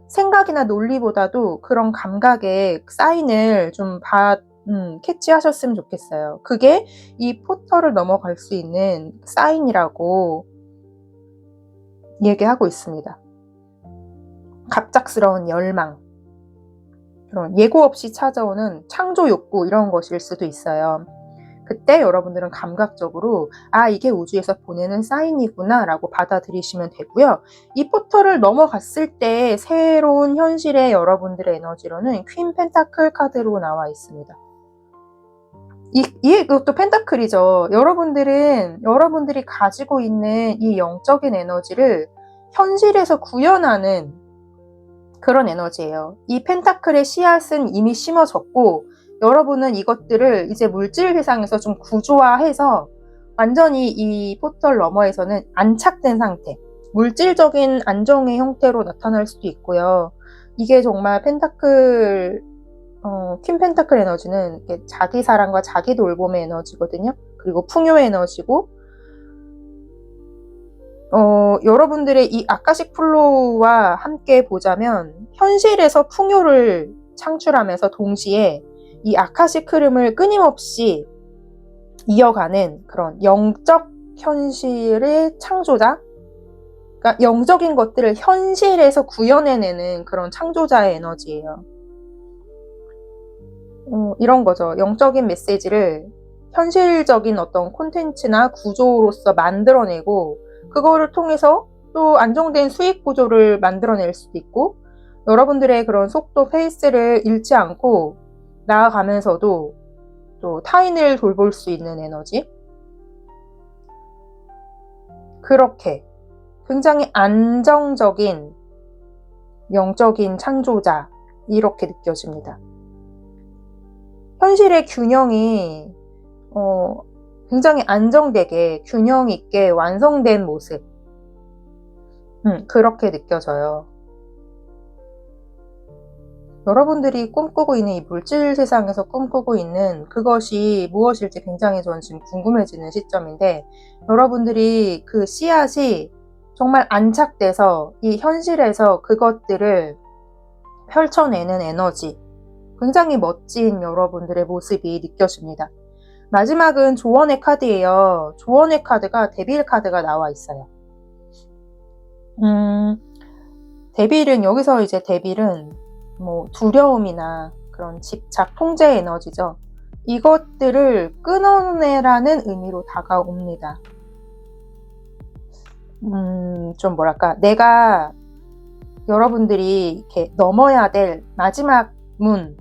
생각이나 논리보다도 그런 감각의 사인을 좀 캐치하셨으면 좋겠어요. 그게 이 포털을 넘어갈 수 있는 사인이라고 얘기하고 있습니다. 갑작스러운 열망, 그런 예고 없이 찾아오는 창조 욕구 이런 것일 수도 있어요. 그때 여러분들은 감각적으로 이게 우주에서 보내는 사인이구나 라고 받아들이시면 되고요. 이 포털을 넘어갔을 때 새로운 현실의 여러분들의 에너지로는 퀸 펜타클 카드로 나와 있습니다. 이것도 펜타클이죠. 여러분들이 가지고 있는 이 영적인 에너지를 현실에서 구현하는 그런 에너지예요. 이 펜타클의 씨앗은 이미 심어졌고 여러분은 이것들을 이제 물질 세상에서 좀 구조화해서 완전히 이 포털 너머에서는 안착된 상태, 물질적인 안정의 형태로 나타날 수도 있고요. 이게 정말 퀸 펜타클 에너지는 자기 사랑과 자기 돌봄의 에너지거든요. 그리고 풍요의 에너지고, 여러분들의 이 아카식 플로우와 함께 보자면 현실에서 풍요를 창출하면서 동시에 이 아카식 흐름을 끊임없이 이어가는 그런 영적 현실의 창조자, 그러니까 영적인 것들을 현실에서 구현해내는 그런 창조자의 에너지예요. 이런 거죠. 영적인 메시지를 현실적인 어떤 콘텐츠나 구조로서 만들어내고 그거를 통해서 또 안정된 수익 구조를 만들어낼 수도 있고 여러분들의 그런 속도, 페이스를 잃지 않고 나아가면서도 또 타인을 돌볼 수 있는 에너지, 그렇게 굉장히 안정적인 영적인 창조자 이렇게 느껴집니다. 현실의 균형이 굉장히 안정되게 균형 있게 완성된 모습, 그렇게 느껴져요. 여러분들이 꿈꾸고 있는 이 물질 세상에서 꿈꾸고 있는 그것이 무엇일지 굉장히 저는 지금 궁금해지는 시점인데 여러분들이 그 씨앗이 정말 안착돼서 이 현실에서 그것들을 펼쳐내는 에너지, 굉장히 멋진 여러분들의 모습이 느껴집니다. 마지막은 조언의 카드예요. 조언의 카드가 데빌 카드가 나와 있어요. 데빌은 여기서 이제 데빌은 두려움이나 그런 집착, 통제 에너지죠. 이것들을 끊어내라는 의미로 다가옵니다. 좀 뭐랄까, 내가 여러분들이 이렇게 넘어야 될 마지막 문,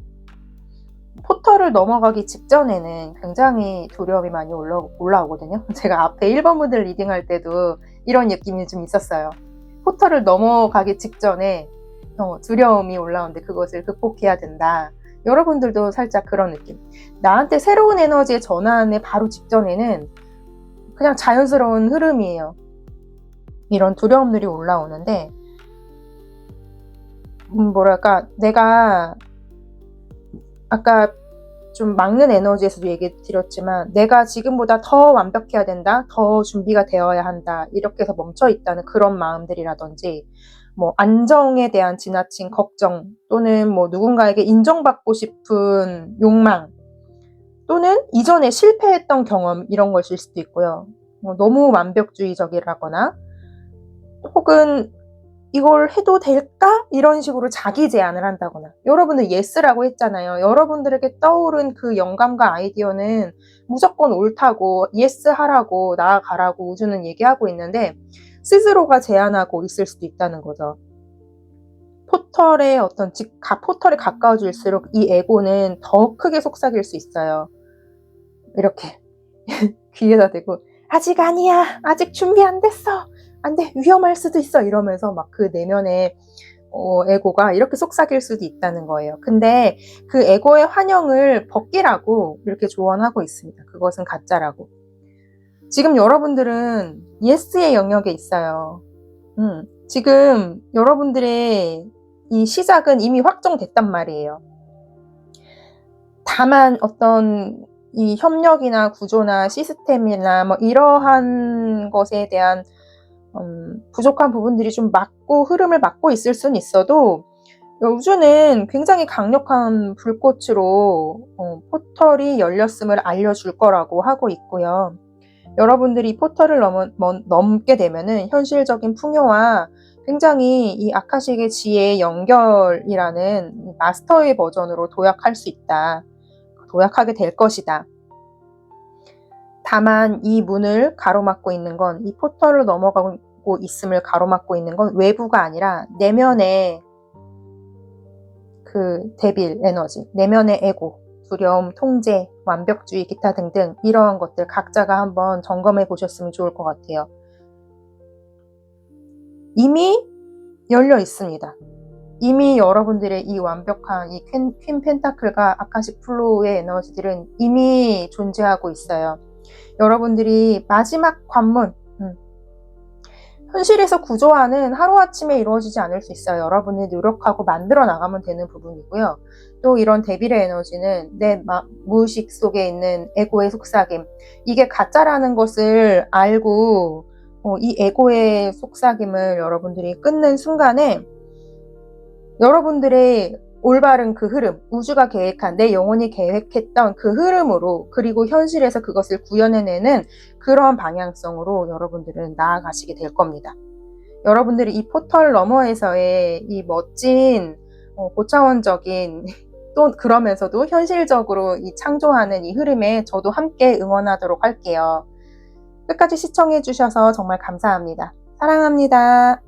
포털을 넘어가기 직전에는 굉장히 두려움이 많이 올라오거든요. 제가 앞에 1번 분들 리딩할 때도 이런 느낌이 좀 있었어요. 포털을 넘어가기 직전에 두려움이 올라오는데 그것을 극복해야 된다. 여러분들도 살짝 그런 느낌. 나한테 새로운 에너지의 전환의 바로 직전에는 그냥 자연스러운 흐름이에요. 이런 두려움들이 올라오는데 뭐랄까, 내가 아까 좀 막는 에너지에서도 얘기 드렸지만 내가 지금보다 더 완벽해야 된다, 더 준비가 되어야 한다, 이렇게 해서 멈춰있다는 그런 마음들이라든지 안정에 대한 지나친 걱정 또는 누군가에게 인정받고 싶은 욕망 또는 이전에 실패했던 경험 이런 것일 수도 있고요. 너무 완벽주의적이라거나 혹은 이걸 해도 될까? 이런 식으로 자기 제안을 한다거나 여러분들 예스라고 했잖아요. 여러분들에게 떠오른 그 영감과 아이디어는 무조건 옳다고 예스 하라고 나아가라고 우주는 얘기하고 있는데 스스로가 제안하고 있을 수도 있다는 거죠. 포털에 포털에 가까워질수록 이 에고는 더 크게 속삭일 수 있어요. 이렇게 귀에다 대고 아직 아니야, 아직 준비 안 됐어, 안 돼, 위험할 수도 있어 이러면서 막 그 내면의 에고가 이렇게 속삭일 수도 있다는 거예요. 근데 그 에고의 환영을 벗기라고 이렇게 조언하고 있습니다. 그것은 가짜라고. 지금 여러분들은 예스의 영역에 있어요. 지금 여러분들의 이 시작은 이미 확정됐단 말이에요. 다만 어떤 이 협력이나 구조나 시스템이나 뭐 이러한 것에 대한 부족한 부분들이 좀 흐름을 막고 있을 수는 있어도 우주는 굉장히 강력한 불꽃으로 포털이 열렸음을 알려줄 거라고 하고 있고요. 여러분들이 포털을 넘게 되면은 현실적인 풍요와 굉장히 이 아카식의 지혜의 연결이라는 마스터의 버전으로 도약할 수 있다. 도약하게 될 것이다. 다만 이 문을 가로막고 있는 건, 이 포털을 넘어가고 있음을 가로막고 있는 건 외부가 아니라 내면의 그 데빌 에너지, 내면의 에고, 두려움, 통제, 완벽주의, 기타 등등 이러한 것들 각자가 한번 점검해 보셨으면 좋을 것 같아요. 이미 열려 있습니다. 이미 여러분들의 이 완벽한 이 퀸 펜타클과 아카식 플로우의 에너지들은 이미 존재하고 있어요. 여러분들이 마지막 관문, 현실에서 구조화는 하루아침에 이루어지지 않을 수 있어요. 여러분이 노력하고 만들어 나가면 되는 부분이고요. 또 이런 데빌의 에너지는 내 무의식 속에 있는 에고의 속삭임, 이게 가짜라는 것을 알고 이 에고의 속삭임을 여러분들이 끊는 순간에 여러분들의 올바른 그 흐름, 우주가 계획한, 내 영혼이 계획했던 그 흐름으로, 그리고 현실에서 그것을 구현해내는 그런 방향성으로 여러분들은 나아가시게 될 겁니다. 여러분들이 이 포털 너머에서의 이 멋진 고차원적인 또 그러면서도 현실적으로 이 창조하는 이 흐름에 저도 함께 응원하도록 할게요. 끝까지 시청해 주셔서 정말 감사합니다. 사랑합니다.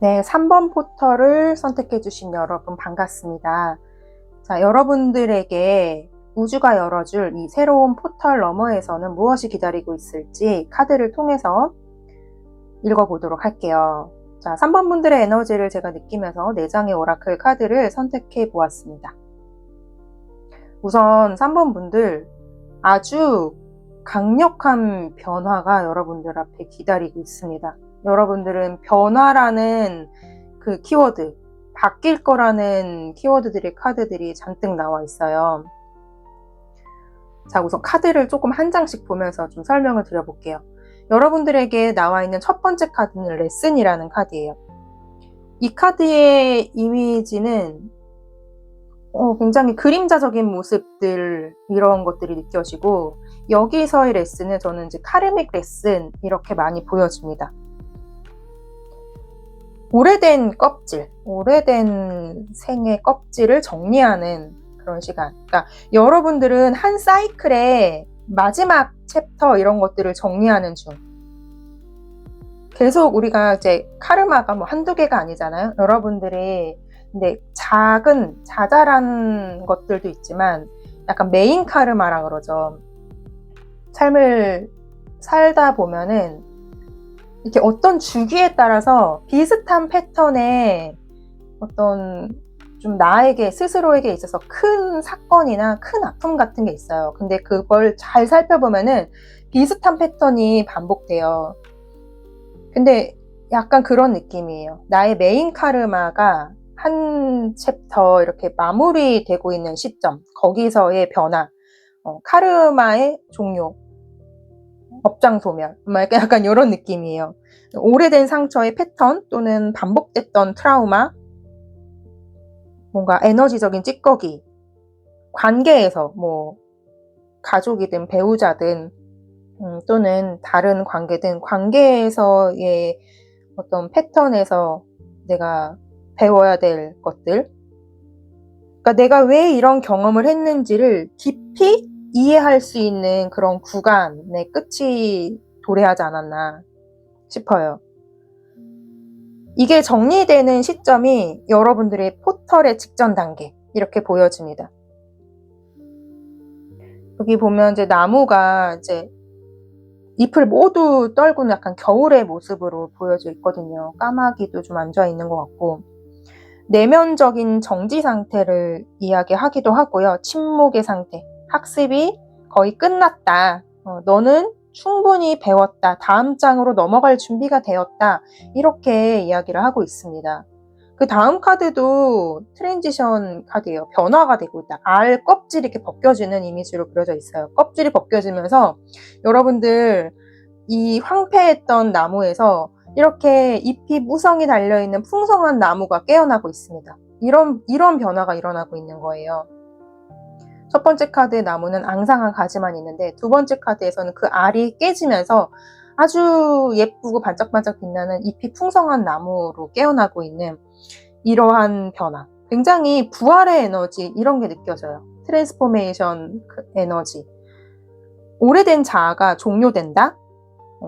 네, 3번 포털을 선택해 주신 여러분 반갑습니다. 자, 여러분들에게 우주가 열어줄 이 새로운 포털 너머에서는 무엇이 기다리고 있을지 카드를 통해서 읽어보도록 할게요. 자, 3번 분들의 에너지를 제가 느끼면서 4장의 오라클 카드를 선택해 보았습니다. 우선 3번 분들, 아주 강력한 변화가 여러분들 앞에 기다리고 있습니다. 여러분들은 변화라는 그 키워드, 바뀔 거라는 키워드들의 카드들이 잔뜩 나와 있어요. 자, 우선 카드를 조금 한 장씩 보면서 좀 설명을 드려볼게요. 여러분들에게 나와 있는 첫 번째 카드는 레슨이라는 카드예요. 이 카드의 이미지는 굉장히 그림자적인 모습들, 이런 것들이 느껴지고, 여기서의 레슨은 저는 이제 카르믹 레슨 이렇게 많이 보여집니다. 오래된 껍질, 오래된 생의 껍질을 정리하는 그런 시간. 그러니까 여러분들은 한 사이클의 마지막 챕터 이런 것들을 정리하는 중. 계속 우리가 이제 카르마가 뭐 한두 개가 아니잖아요. 여러분들이 근데 자잘한 것들도 있지만 약간 메인 카르마라 그러죠. 삶을 살다 보면은 이렇게 어떤 주기에 따라서 비슷한 패턴의 어떤 좀 나에게 스스로에게 있어서 큰 사건이나 큰 아픔 같은 게 있어요. 근데 그걸 잘 살펴보면은 비슷한 패턴이 반복돼요. 근데 약간 그런 느낌이에요. 나의 메인 카르마가 한 챕터 이렇게 마무리되고 있는 시점, 거기서의 변화, 카르마의 종료, 업장 소멸, 약간 이런 느낌이에요. 오래된 상처의 패턴 또는 반복됐던 트라우마, 뭔가 에너지적인 찌꺼기, 관계에서 뭐 가족이든 배우자든 또는 다른 관계든 관계에서의 어떤 패턴에서 내가 배워야 될 것들, 그러니까 내가 왜 이런 경험을 했는지를 깊이 이해할 수 있는 그런 구간의 끝이 도래하지 않았나 싶어요. 이게 정리되는 시점이 여러분들의 포털의 직전 단계 이렇게 보여집니다. 여기 보면 이제 나무가 이제 잎을 모두 떨구는 약간 겨울의 모습으로 보여져 있거든요. 까마귀도 좀 앉아 있는 것 같고, 내면적인 정지 상태를 이야기하기도 하고요. 침묵의 상태. 학습이 거의 끝났다. 너는 충분히 배웠다. 다음 장으로 넘어갈 준비가 되었다. 이렇게 이야기를 하고 있습니다. 그 다음 카드도 트랜지션 카드예요. 변화가 되고 있다. 알 껍질이 이렇게 벗겨지는 이미지로 그려져 있어요. 껍질이 벗겨지면서 여러분들 이 황폐했던 나무에서 이렇게 잎이 무성히 달려있는 풍성한 나무가 깨어나고 있습니다. 이런 변화가 일어나고 있는 거예요. 첫 번째 카드의 나무는 앙상한 가지만 있는데 두 번째 카드에서는 그 알이 깨지면서 아주 예쁘고 반짝반짝 빛나는 잎이 풍성한 나무로 깨어나고 있는 이러한 변화. 굉장히 부활의 에너지 이런 게 느껴져요. 트랜스포메이션 에너지. 오래된 자아가 종료된다?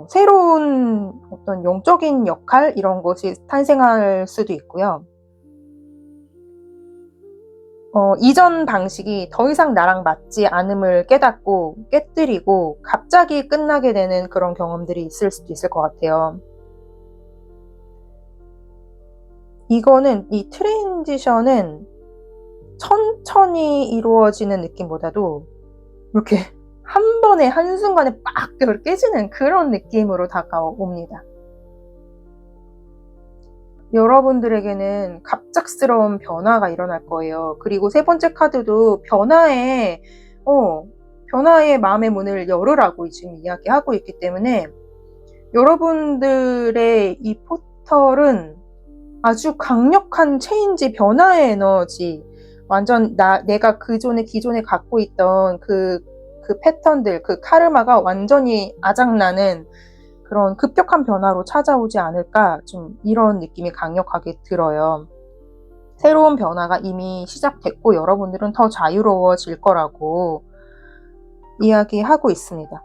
새로운 어떤 영적인 역할 이런 것이 탄생할 수도 있고요. 이전 방식이 더 이상 나랑 맞지 않음을 깨닫고 깨뜨리고 갑자기 끝나게 되는 그런 경험들이 있을 수도 있을 것 같아요. 이거는 이 트랜지션은 천천히 이루어지는 느낌보다도 이렇게 한 번에 한순간에 빡 깨지는 그런 느낌으로 다가옵니다. 여러분들에게는 갑작스러운 변화가 일어날 거예요. 그리고 세 번째 카드도 변화의 마음의 문을 열으라고 지금 이야기하고 있기 때문에 여러분들의 이 포털은 아주 강력한 체인지, 변화의 에너지, 완전 내가 기존에 갖고 있던 그 패턴들, 그 카르마가 완전히 아작나는 그런 급격한 변화로 찾아오지 않을까, 좀 이런 느낌이 강력하게 들어요. 새로운 변화가 이미 시작됐고 여러분들은 더 자유로워질 거라고 이야기하고 있습니다.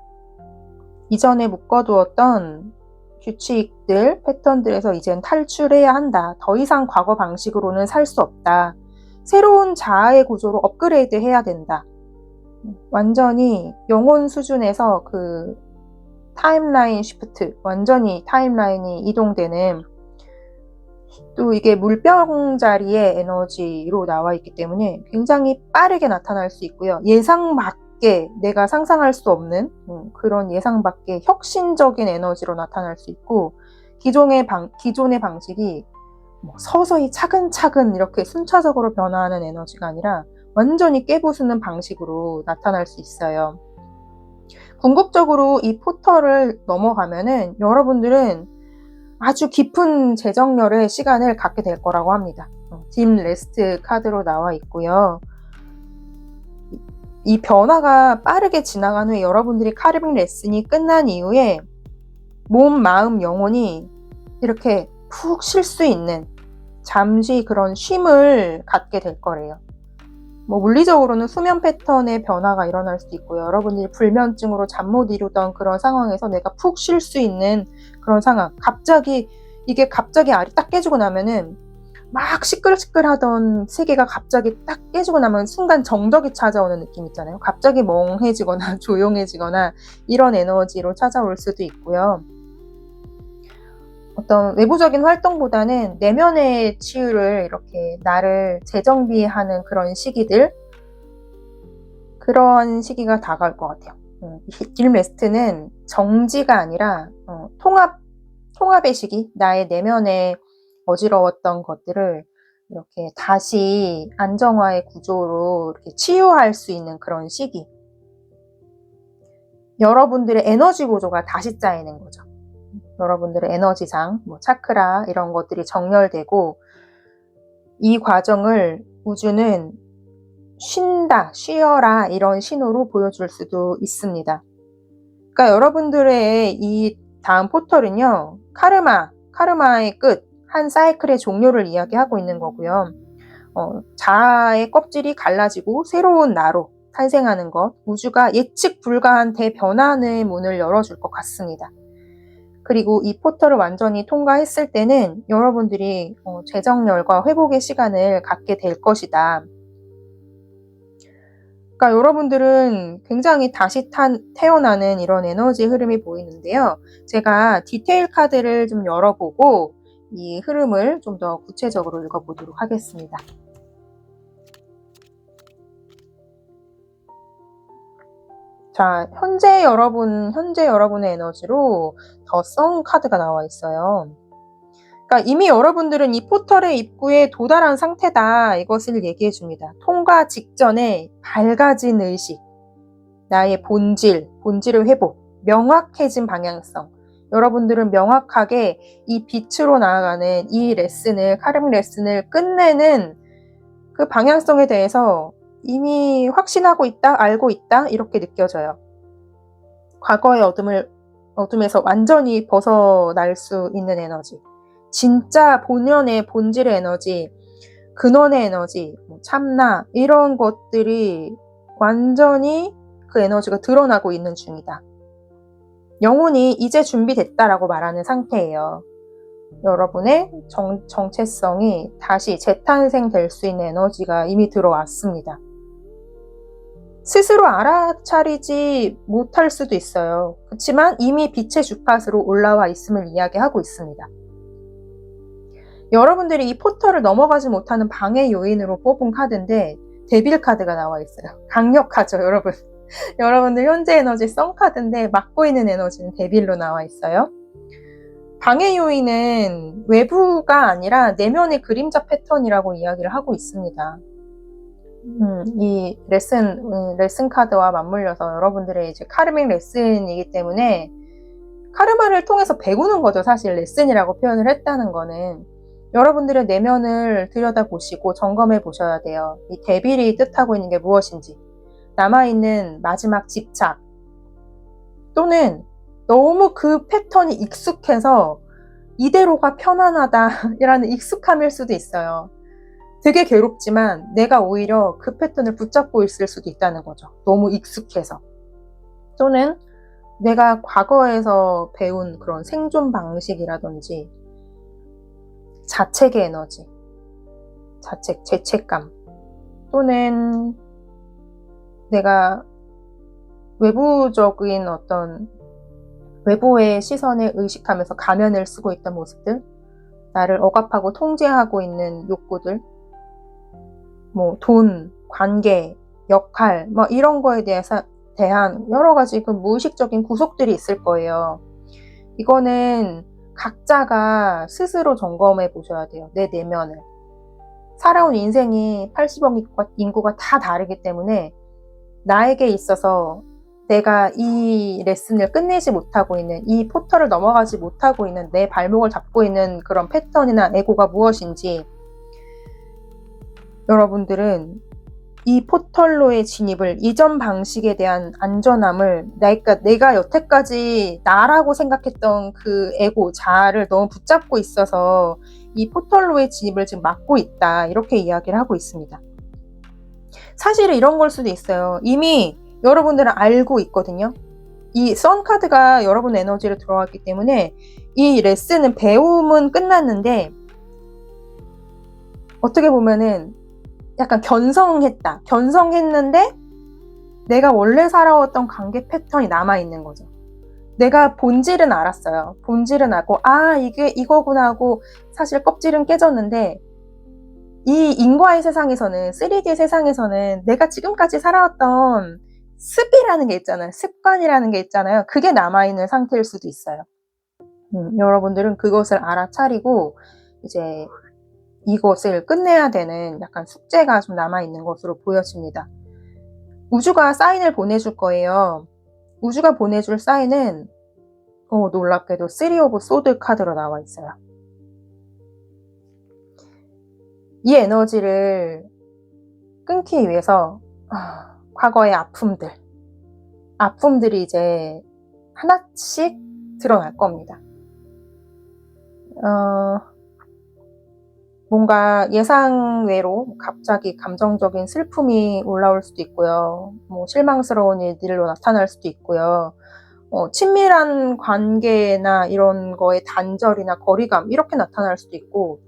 이전에 묶어두었던 규칙들, 패턴들에서 이젠 탈출해야 한다. 더 이상 과거 방식으로는 살 수 없다. 새로운 자아의 구조로 업그레이드 해야 된다. 완전히 영혼 수준에서 그 타임라인 쉬프트, 완전히 타임라인이 이동되는, 또 이게 물병 자리의 에너지로 나와 있기 때문에 굉장히 빠르게 나타날 수 있고요. 예상 밖에, 내가 상상할 수 없는 그런 예상 밖의 혁신적인 에너지로 나타날 수 있고, 기존의 방식이 서서히 차근차근 이렇게 순차적으로 변화하는 에너지가 아니라 완전히 깨부수는 방식으로 나타날 수 있어요. 궁극적으로 이 포털을 넘어가면은 여러분들은 아주 깊은 재정렬의 시간을 갖게 될 거라고 합니다. 딥 레스트 카드로 나와 있고요. 이 변화가 빠르게 지나간 후에 여러분들이 카르믹 레슨이 끝난 이후에 몸, 마음, 영혼이 이렇게 푹 쉴 수 있는 잠시 그런 쉼을 갖게 될 거래요. 물리적으로는 수면 패턴의 변화가 일어날 수도 있고요. 여러분들이 불면증으로 잠 못 이루던 그런 상황에서 내가 푹 쉴 수 있는 그런 상황. 갑자기 알이 딱 깨지고 나면은 막 시끌시끌하던 세계가 갑자기 딱 깨지고 나면 순간 정적이 찾아오는 느낌 있잖아요. 갑자기 멍해지거나 조용해지거나 이런 에너지로 찾아올 수도 있고요. 어떤 외부적인 활동보다는 내면의 치유를 이렇게 나를 재정비하는 그런 시기들, 그런 시기가 다가올 것 같아요. 딥 레스트는 정지가 아니라 통합의 시기, 나의 내면에 어지러웠던 것들을 이렇게 다시 안정화의 구조로 이렇게 치유할 수 있는 그런 시기. 여러분들의 에너지 구조가 다시 짜이는 거죠. 여러분들의 에너지상, 차크라 이런 것들이 정렬되고, 이 과정을 우주는 쉰다, 쉬어라 이런 신호로 보여줄 수도 있습니다. 그러니까 여러분들의 이 다음 포털은요, 카르마의 끝, 한 사이클의 종료를 이야기하고 있는 거고요. 자아의 껍질이 갈라지고 새로운 나로 탄생하는 것, 우주가 예측 불가한 대변환의 문을 열어줄 것 같습니다. 그리고 이 포털을 완전히 통과했을 때는 여러분들이 재정렬과 회복의 시간을 갖게 될 것이다. 그러니까 여러분들은 굉장히 다시 태어나는 이런 에너지 흐름이 보이는데요. 제가 디테일 카드를 좀 열어보고 이 흐름을 좀 더 구체적으로 읽어보도록 하겠습니다. 자, 현재 여러분의 에너지로 더 선 카드가 나와 있어요. 그러니까 이미 여러분들은 이 포털의 입구에 도달한 상태다. 이것을 얘기해 줍니다. 통과 직전에 밝아진 의식, 나의 본질의 회복, 명확해진 방향성. 여러분들은 명확하게 이 빛으로 나아가는 이 카르믹 레슨을 끝내는 그 방향성에 대해서 이미 확신하고 있다, 알고 있다, 이렇게 느껴져요. 과거의 어둠에서 완전히 벗어날 수 있는 에너지. 진짜 본질의 에너지, 근원의 에너지, 참나, 이런 것들이 완전히 그 에너지가 드러나고 있는 중이다. 영혼이 이제 준비됐다라고 말하는 상태예요. 여러분의 정체성이 다시 재탄생될 수 있는 에너지가 이미 들어왔습니다. 스스로 알아차리지 못할 수도 있어요. 그렇지만 이미 빛의 주파수로 올라와 있음을 이야기하고 있습니다. 여러분들이 이 포털을 넘어가지 못하는 방해 요인으로 뽑은 카드인데 데빌 카드가 나와 있어요. 강력하죠, 여러분. 여러분들 현재 에너지 선 카드인데 막고 있는 에너지는 데빌로 나와 있어요. 방해 요인은 외부가 아니라 내면의 그림자 패턴이라고 이야기를 하고 있습니다. 이 레슨 카드와 맞물려서 여러분들의 이제 카르믹 레슨이기 때문에 카르마를 통해서 배우는 거죠. 사실 레슨이라고 표현을 했다는 거는 여러분들의 내면을 들여다보시고 점검해 보셔야 돼요. 이 데빌이 뜻하고 있는 게 무엇인지, 남아있는 마지막 집착, 또는 너무 그 패턴이 익숙해서 이대로가 편안하다라는 익숙함일 수도 있어요. 되게 괴롭지만 내가 오히려 그 패턴을 붙잡고 있을 수도 있다는 거죠. 너무 익숙해서. 또는 내가 과거에서 배운 그런 생존 방식이라든지 자책의 에너지, 죄책감, 또는 내가 외부적인 어떤 외부의 시선에 의식하면서 가면을 쓰고 있던 모습들, 나를 억압하고 통제하고 있는 욕구들, 돈, 관계, 역할, 이런 거에 대한 여러 가지 그 무의식적인 구속들이 있을 거예요. 이거는 각자가 스스로 점검해 보셔야 돼요. 내 내면을. 살아온 인생이 80억 인구가 다 다르기 때문에 나에게 있어서 내가 이 레슨을 끝내지 못하고 있는, 이 포털을 넘어가지 못하고 있는, 내 발목을 잡고 있는 그런 패턴이나 에고가 무엇인지, 여러분들은 이 포털로의 진입을, 이전 방식에 대한 안전함을, 내가 여태까지 나라고 생각했던 그 에고, 자아를 너무 붙잡고 있어서 이 포털로의 진입을 지금 막고 있다, 이렇게 이야기를 하고 있습니다. 사실은 이런 걸 수도 있어요. 이미 여러분들은 알고 있거든요. 이 선 카드가 여러분 에너지로 들어왔기 때문에 이 레슨은, 배움은 끝났는데 어떻게 보면은 약간 견성했는데 내가 원래 살아왔던 관계 패턴이 남아있는 거죠. 내가 본질은 알았어요. 본질은 알고, 이게 이거구나 하고 사실 껍질은 깨졌는데, 이 인과의 세상에서는, 3D 세상에서는 내가 지금까지 살아왔던 습이라는 게 있잖아요. 습관이라는 게 있잖아요. 그게 남아있는 상태일 수도 있어요. 여러분들은 그것을 알아차리고 이제 이것을 끝내야 되는 약간 숙제가 좀 남아있는 것으로 보여집니다. 우주가 사인을 보내줄 거예요. 우주가 보내줄 사인은 놀랍게도 3 오브 소드 카드로 나와 있어요. 이 에너지를 끊기 위해서 과거의 아픔들이 이제 하나씩 드러날 겁니다. 뭔가 예상외로 갑자기 감정적인 슬픔이 올라올 수도 있고요. 실망스러운 일들로 나타날 수도 있고요. 친밀한 관계나 이런 거에 단절이나 거리감, 이렇게 나타날 수도 있고,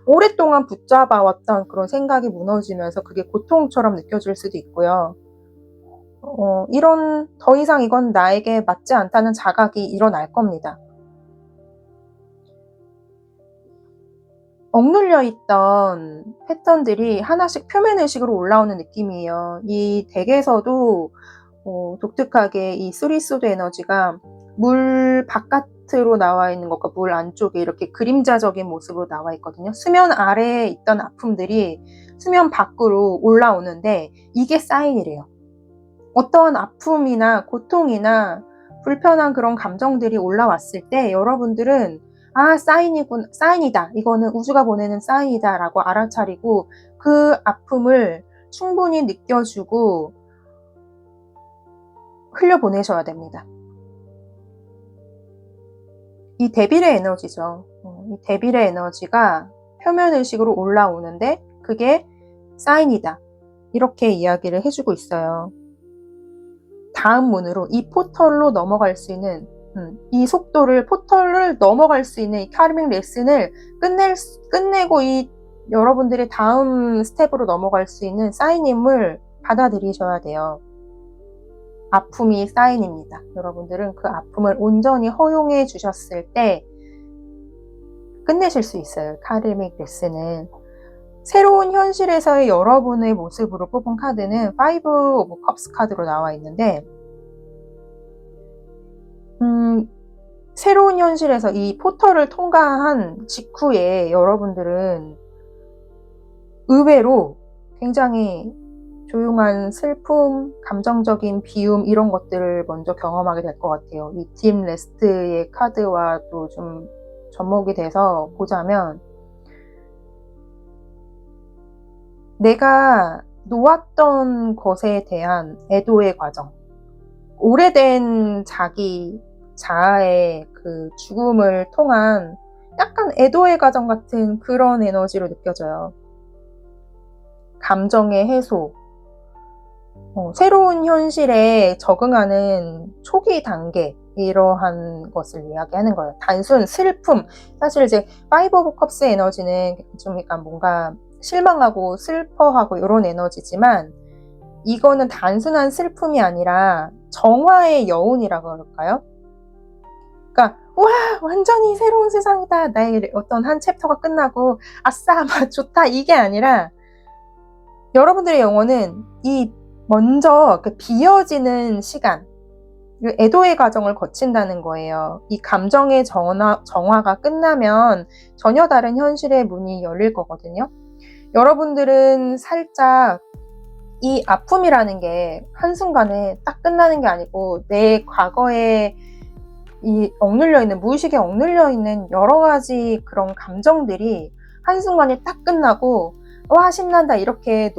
오랫동안 붙잡아왔던 그런 생각이 무너지면서 그게 고통처럼 느껴질 수도 있고요. 더 이상 이건 나에게 맞지 않다는 자각이 일어날 겁니다. 억눌려 있던 패턴들이 하나씩 표면의식으로 올라오는 느낌이에요. 이 덱에서도 독특하게 이 쓰리소드 에너지가 물 바깥으로 나와 있는 것과 물 안쪽에 이렇게 그림자적인 모습으로 나와 있거든요. 수면 아래에 있던 아픔들이 수면 밖으로 올라오는데 이게 사인이래요. 어떠한 아픔이나 고통이나 불편한 그런 감정들이 올라왔을 때 여러분들은 사인이다. 이거는 우주가 보내는 사인이다 라고 알아차리고 그 아픔을 충분히 느껴주고 흘려보내셔야 됩니다. 이 데빌의 에너지죠. 이 데빌의 에너지가 표면의식으로 올라오는데 그게 사인이다. 이렇게 이야기를 해주고 있어요. 다음 문으로 이 포털로 넘어갈 수 있는 이 속도를 포털을 넘어갈 수 있는 이 카르믹 레슨을 끝내고 이 여러분들의 다음 스텝으로 넘어갈 수 있는 사인임을 받아들이셔야 돼요. 아픔이 사인입니다. 여러분들은 그 아픔을 온전히 허용해 주셨을 때 끝내실 수 있어요. 카르믹 레슨은. 새로운 현실에서의 여러분의 모습으로 뽑은 카드는 5 오브 컵스 카드로 나와 있는데 새로운 현실에서 이 포털을 통과한 직후에 여러분들은 의외로 굉장히 조용한 슬픔, 감정적인 비움 이런 것들을 먼저 경험하게 될 것 같아요. 이 딥 레스트의 카드와 또 좀 접목이 돼서 보자면 내가 놓았던 것에 대한 애도의 과정, 오래된 자기 자아의 그 죽음을 통한 약간 애도의 과정 같은 그런 에너지로 느껴져요. 감정의 해소, 새로운 현실에 적응하는 초기 단계 이러한 것을 이야기하는 거예요. 단순 슬픔, 사실 이제 5 오브 컵스 에너지는 좀 약간 뭔가 실망하고 슬퍼하고 이런 에너지지만 이거는 단순한 슬픔이 아니라 정화의 여운이라고 그럴까요? 그러니까 와 완전히 새로운 세상이다. 나의 어떤 한 챕터가 끝나고 아싸 막 좋다 이게 아니라 여러분들의 영혼은 이 먼저 비어지는 시간, 애도의 과정을 거친다는 거예요. 이 감정의 정화가 끝나면 전혀 다른 현실의 문이 열릴 거거든요. 여러분들은 살짝 이 아픔이라는 게 한순간에 딱 끝나는 게 아니고 내 과거에 이 억눌려 있는, 무의식에 억눌려 있는 여러 가지 그런 감정들이 한순간에 딱 끝나고 와 신난다 이렇게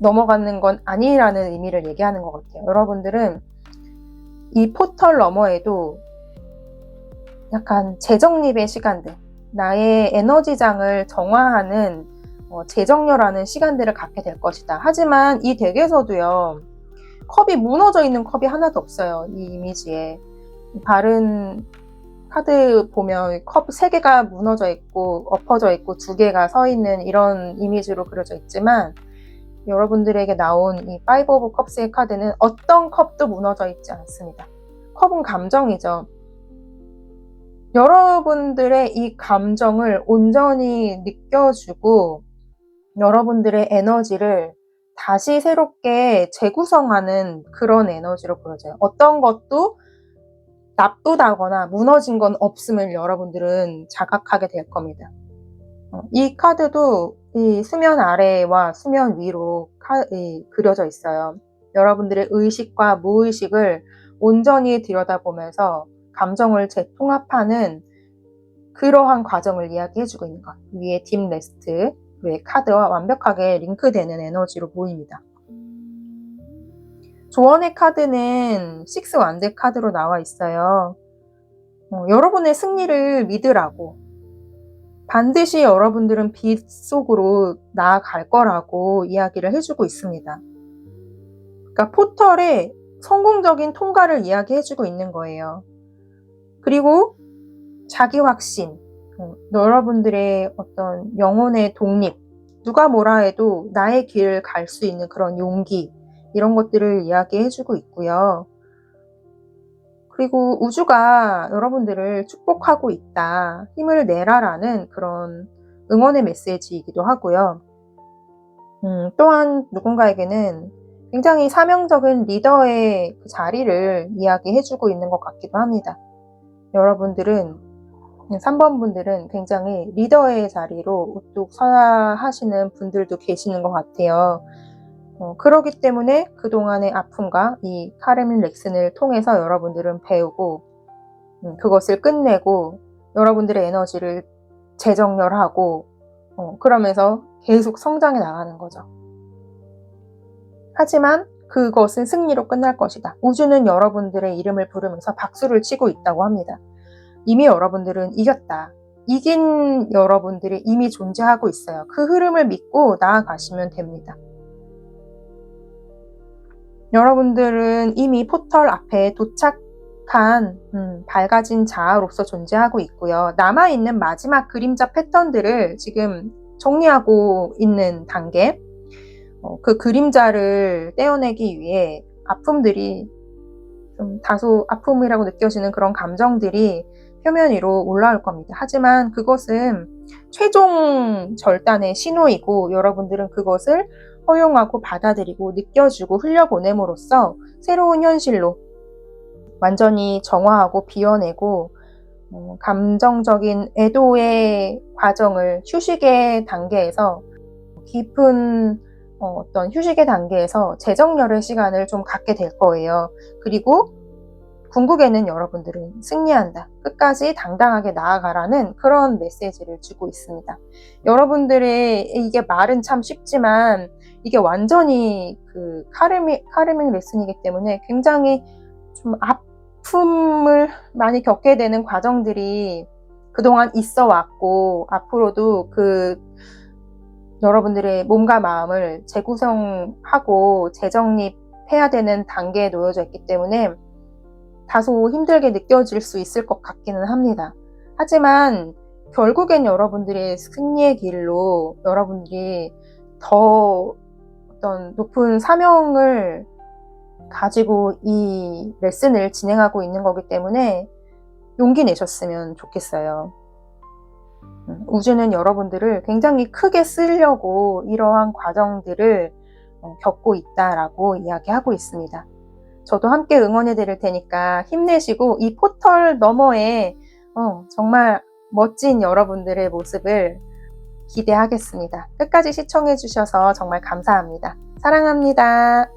넘어가는 건 아니라는 의미를 얘기하는 것 같아요. 여러분들은 이 포털 너머에도 약간 재정립의 시간들, 나의 에너지장을 정화하는 재정렬하는 시간들을 갖게 될 것이다. 하지만 이 덱에서도요, 컵이 무너져 있는 컵이 하나도 없어요. 이 이미지에. 다른 카드 보면 컵 3개가 무너져 있고 엎어져 있고 2개가 서 있는 이런 이미지로 그려져 있지만 여러분들에게 나온 이 5 오브 컵스의 카드는 어떤 컵도 무너져 있지 않습니다. 컵은 감정이죠. 여러분들의 이 감정을 온전히 느껴주고 여러분들의 에너지를 다시 새롭게 재구성하는 그런 에너지로 보여져요. 어떤 것도 나쁘다거나 무너진 건 없음을 여러분들은 자각하게 될 겁니다. 이 카드도 이 수면 아래와 수면 위로 그려져 있어요. 여러분들의 의식과 무의식을 온전히 들여다보면서 감정을 재통합하는 그러한 과정을 이야기해주고 있는 것. 위에 딥 레스트, 위에 카드와 완벽하게 링크되는 에너지로 보입니다. 조언의 카드는 6 완드 카드로 나와 있어요. 여러분의 승리를 믿으라고. 반드시 여러분들은 빛 속으로 나아갈 거라고 이야기를 해주고 있습니다. 그러니까 포털의 성공적인 통과를 이야기해주고 있는 거예요. 그리고 자기 확신, 여러분들의 어떤 영혼의 독립, 누가 뭐라 해도 나의 길을 갈 수 있는 그런 용기, 이런 것들을 이야기해주고 있고요. 그리고 우주가 여러분들을 축복하고 있다, 힘을 내라라는 그런 응원의 메시지이기도 하고요. 또한 누군가에게는 굉장히 사명적인 리더의 그 자리를 이야기해주고 있는 것 같기도 합니다. 여러분들은 3번 분들은 굉장히 리더의 자리로 우뚝 서야 하시는 분들도 계시는 것 같아요. 그렇기 때문에 그동안의 아픔과 이 카르민 렉슨을 통해서 여러분들은 배우고 그것을 끝내고 여러분들의 에너지를 재정렬하고 그러면서 계속 성장해 나가는 거죠. 하지만 그것은 승리로 끝날 것이다. 우주는 여러분들의 이름을 부르면서 박수를 치고 있다고 합니다. 이미 여러분들은 이겼다. 이긴 여러분들이 이미 존재하고 있어요. 그 흐름을 믿고 나아가시면 됩니다. 여러분들은 이미 포털 앞에 도착한 밝아진 자아로서 존재하고 있고요. 남아있는 마지막 그림자 패턴들을 지금 정리하고 있는 단계, 그 그림자를 떼어내기 위해 아픔들이 좀 다소 아픔이라고 느껴지는 그런 감정들이 표면 위로 올라올 겁니다. 하지만 그것은 최종 절단의 신호이고 여러분들은 그것을 허용하고 받아들이고 느껴주고 흘려보냄으로써 새로운 현실로 완전히 정화하고 비워내고 감정적인 애도의 과정을 휴식의 단계에서 깊은 어떤 휴식의 단계에서 재정렬의 시간을 좀 갖게 될 거예요. 그리고 궁극에는 여러분들은 승리한다. 끝까지 당당하게 나아가라는 그런 메시지를 주고 있습니다. 여러분들의 이게 말은 참 쉽지만 이게 완전히 그 카르민 레슨이기 때문에 굉장히 좀 아픔을 많이 겪게 되는 과정들이 그동안 있어 왔고 앞으로도 그 여러분들의 몸과 마음을 재구성하고 재정립해야 되는 단계에 놓여져 있기 때문에 다소 힘들게 느껴질 수 있을 것 같기는 합니다. 하지만 결국엔 여러분들의 승리의 길로 여러분들이 더 어떤 높은 사명을 가지고 이 레슨을 진행하고 있는 거기 때문에 용기 내셨으면 좋겠어요. 우주는 여러분들을 굉장히 크게 쓰려고 이러한 과정들을 겪고 있다라고 이야기하고 있습니다. 저도 함께 응원해 드릴 테니까 힘내시고 이 포털 너머에 정말 멋진 여러분들의 모습을 기대하겠습니다. 끝까지 시청해 주셔서 정말 감사합니다. 사랑합니다.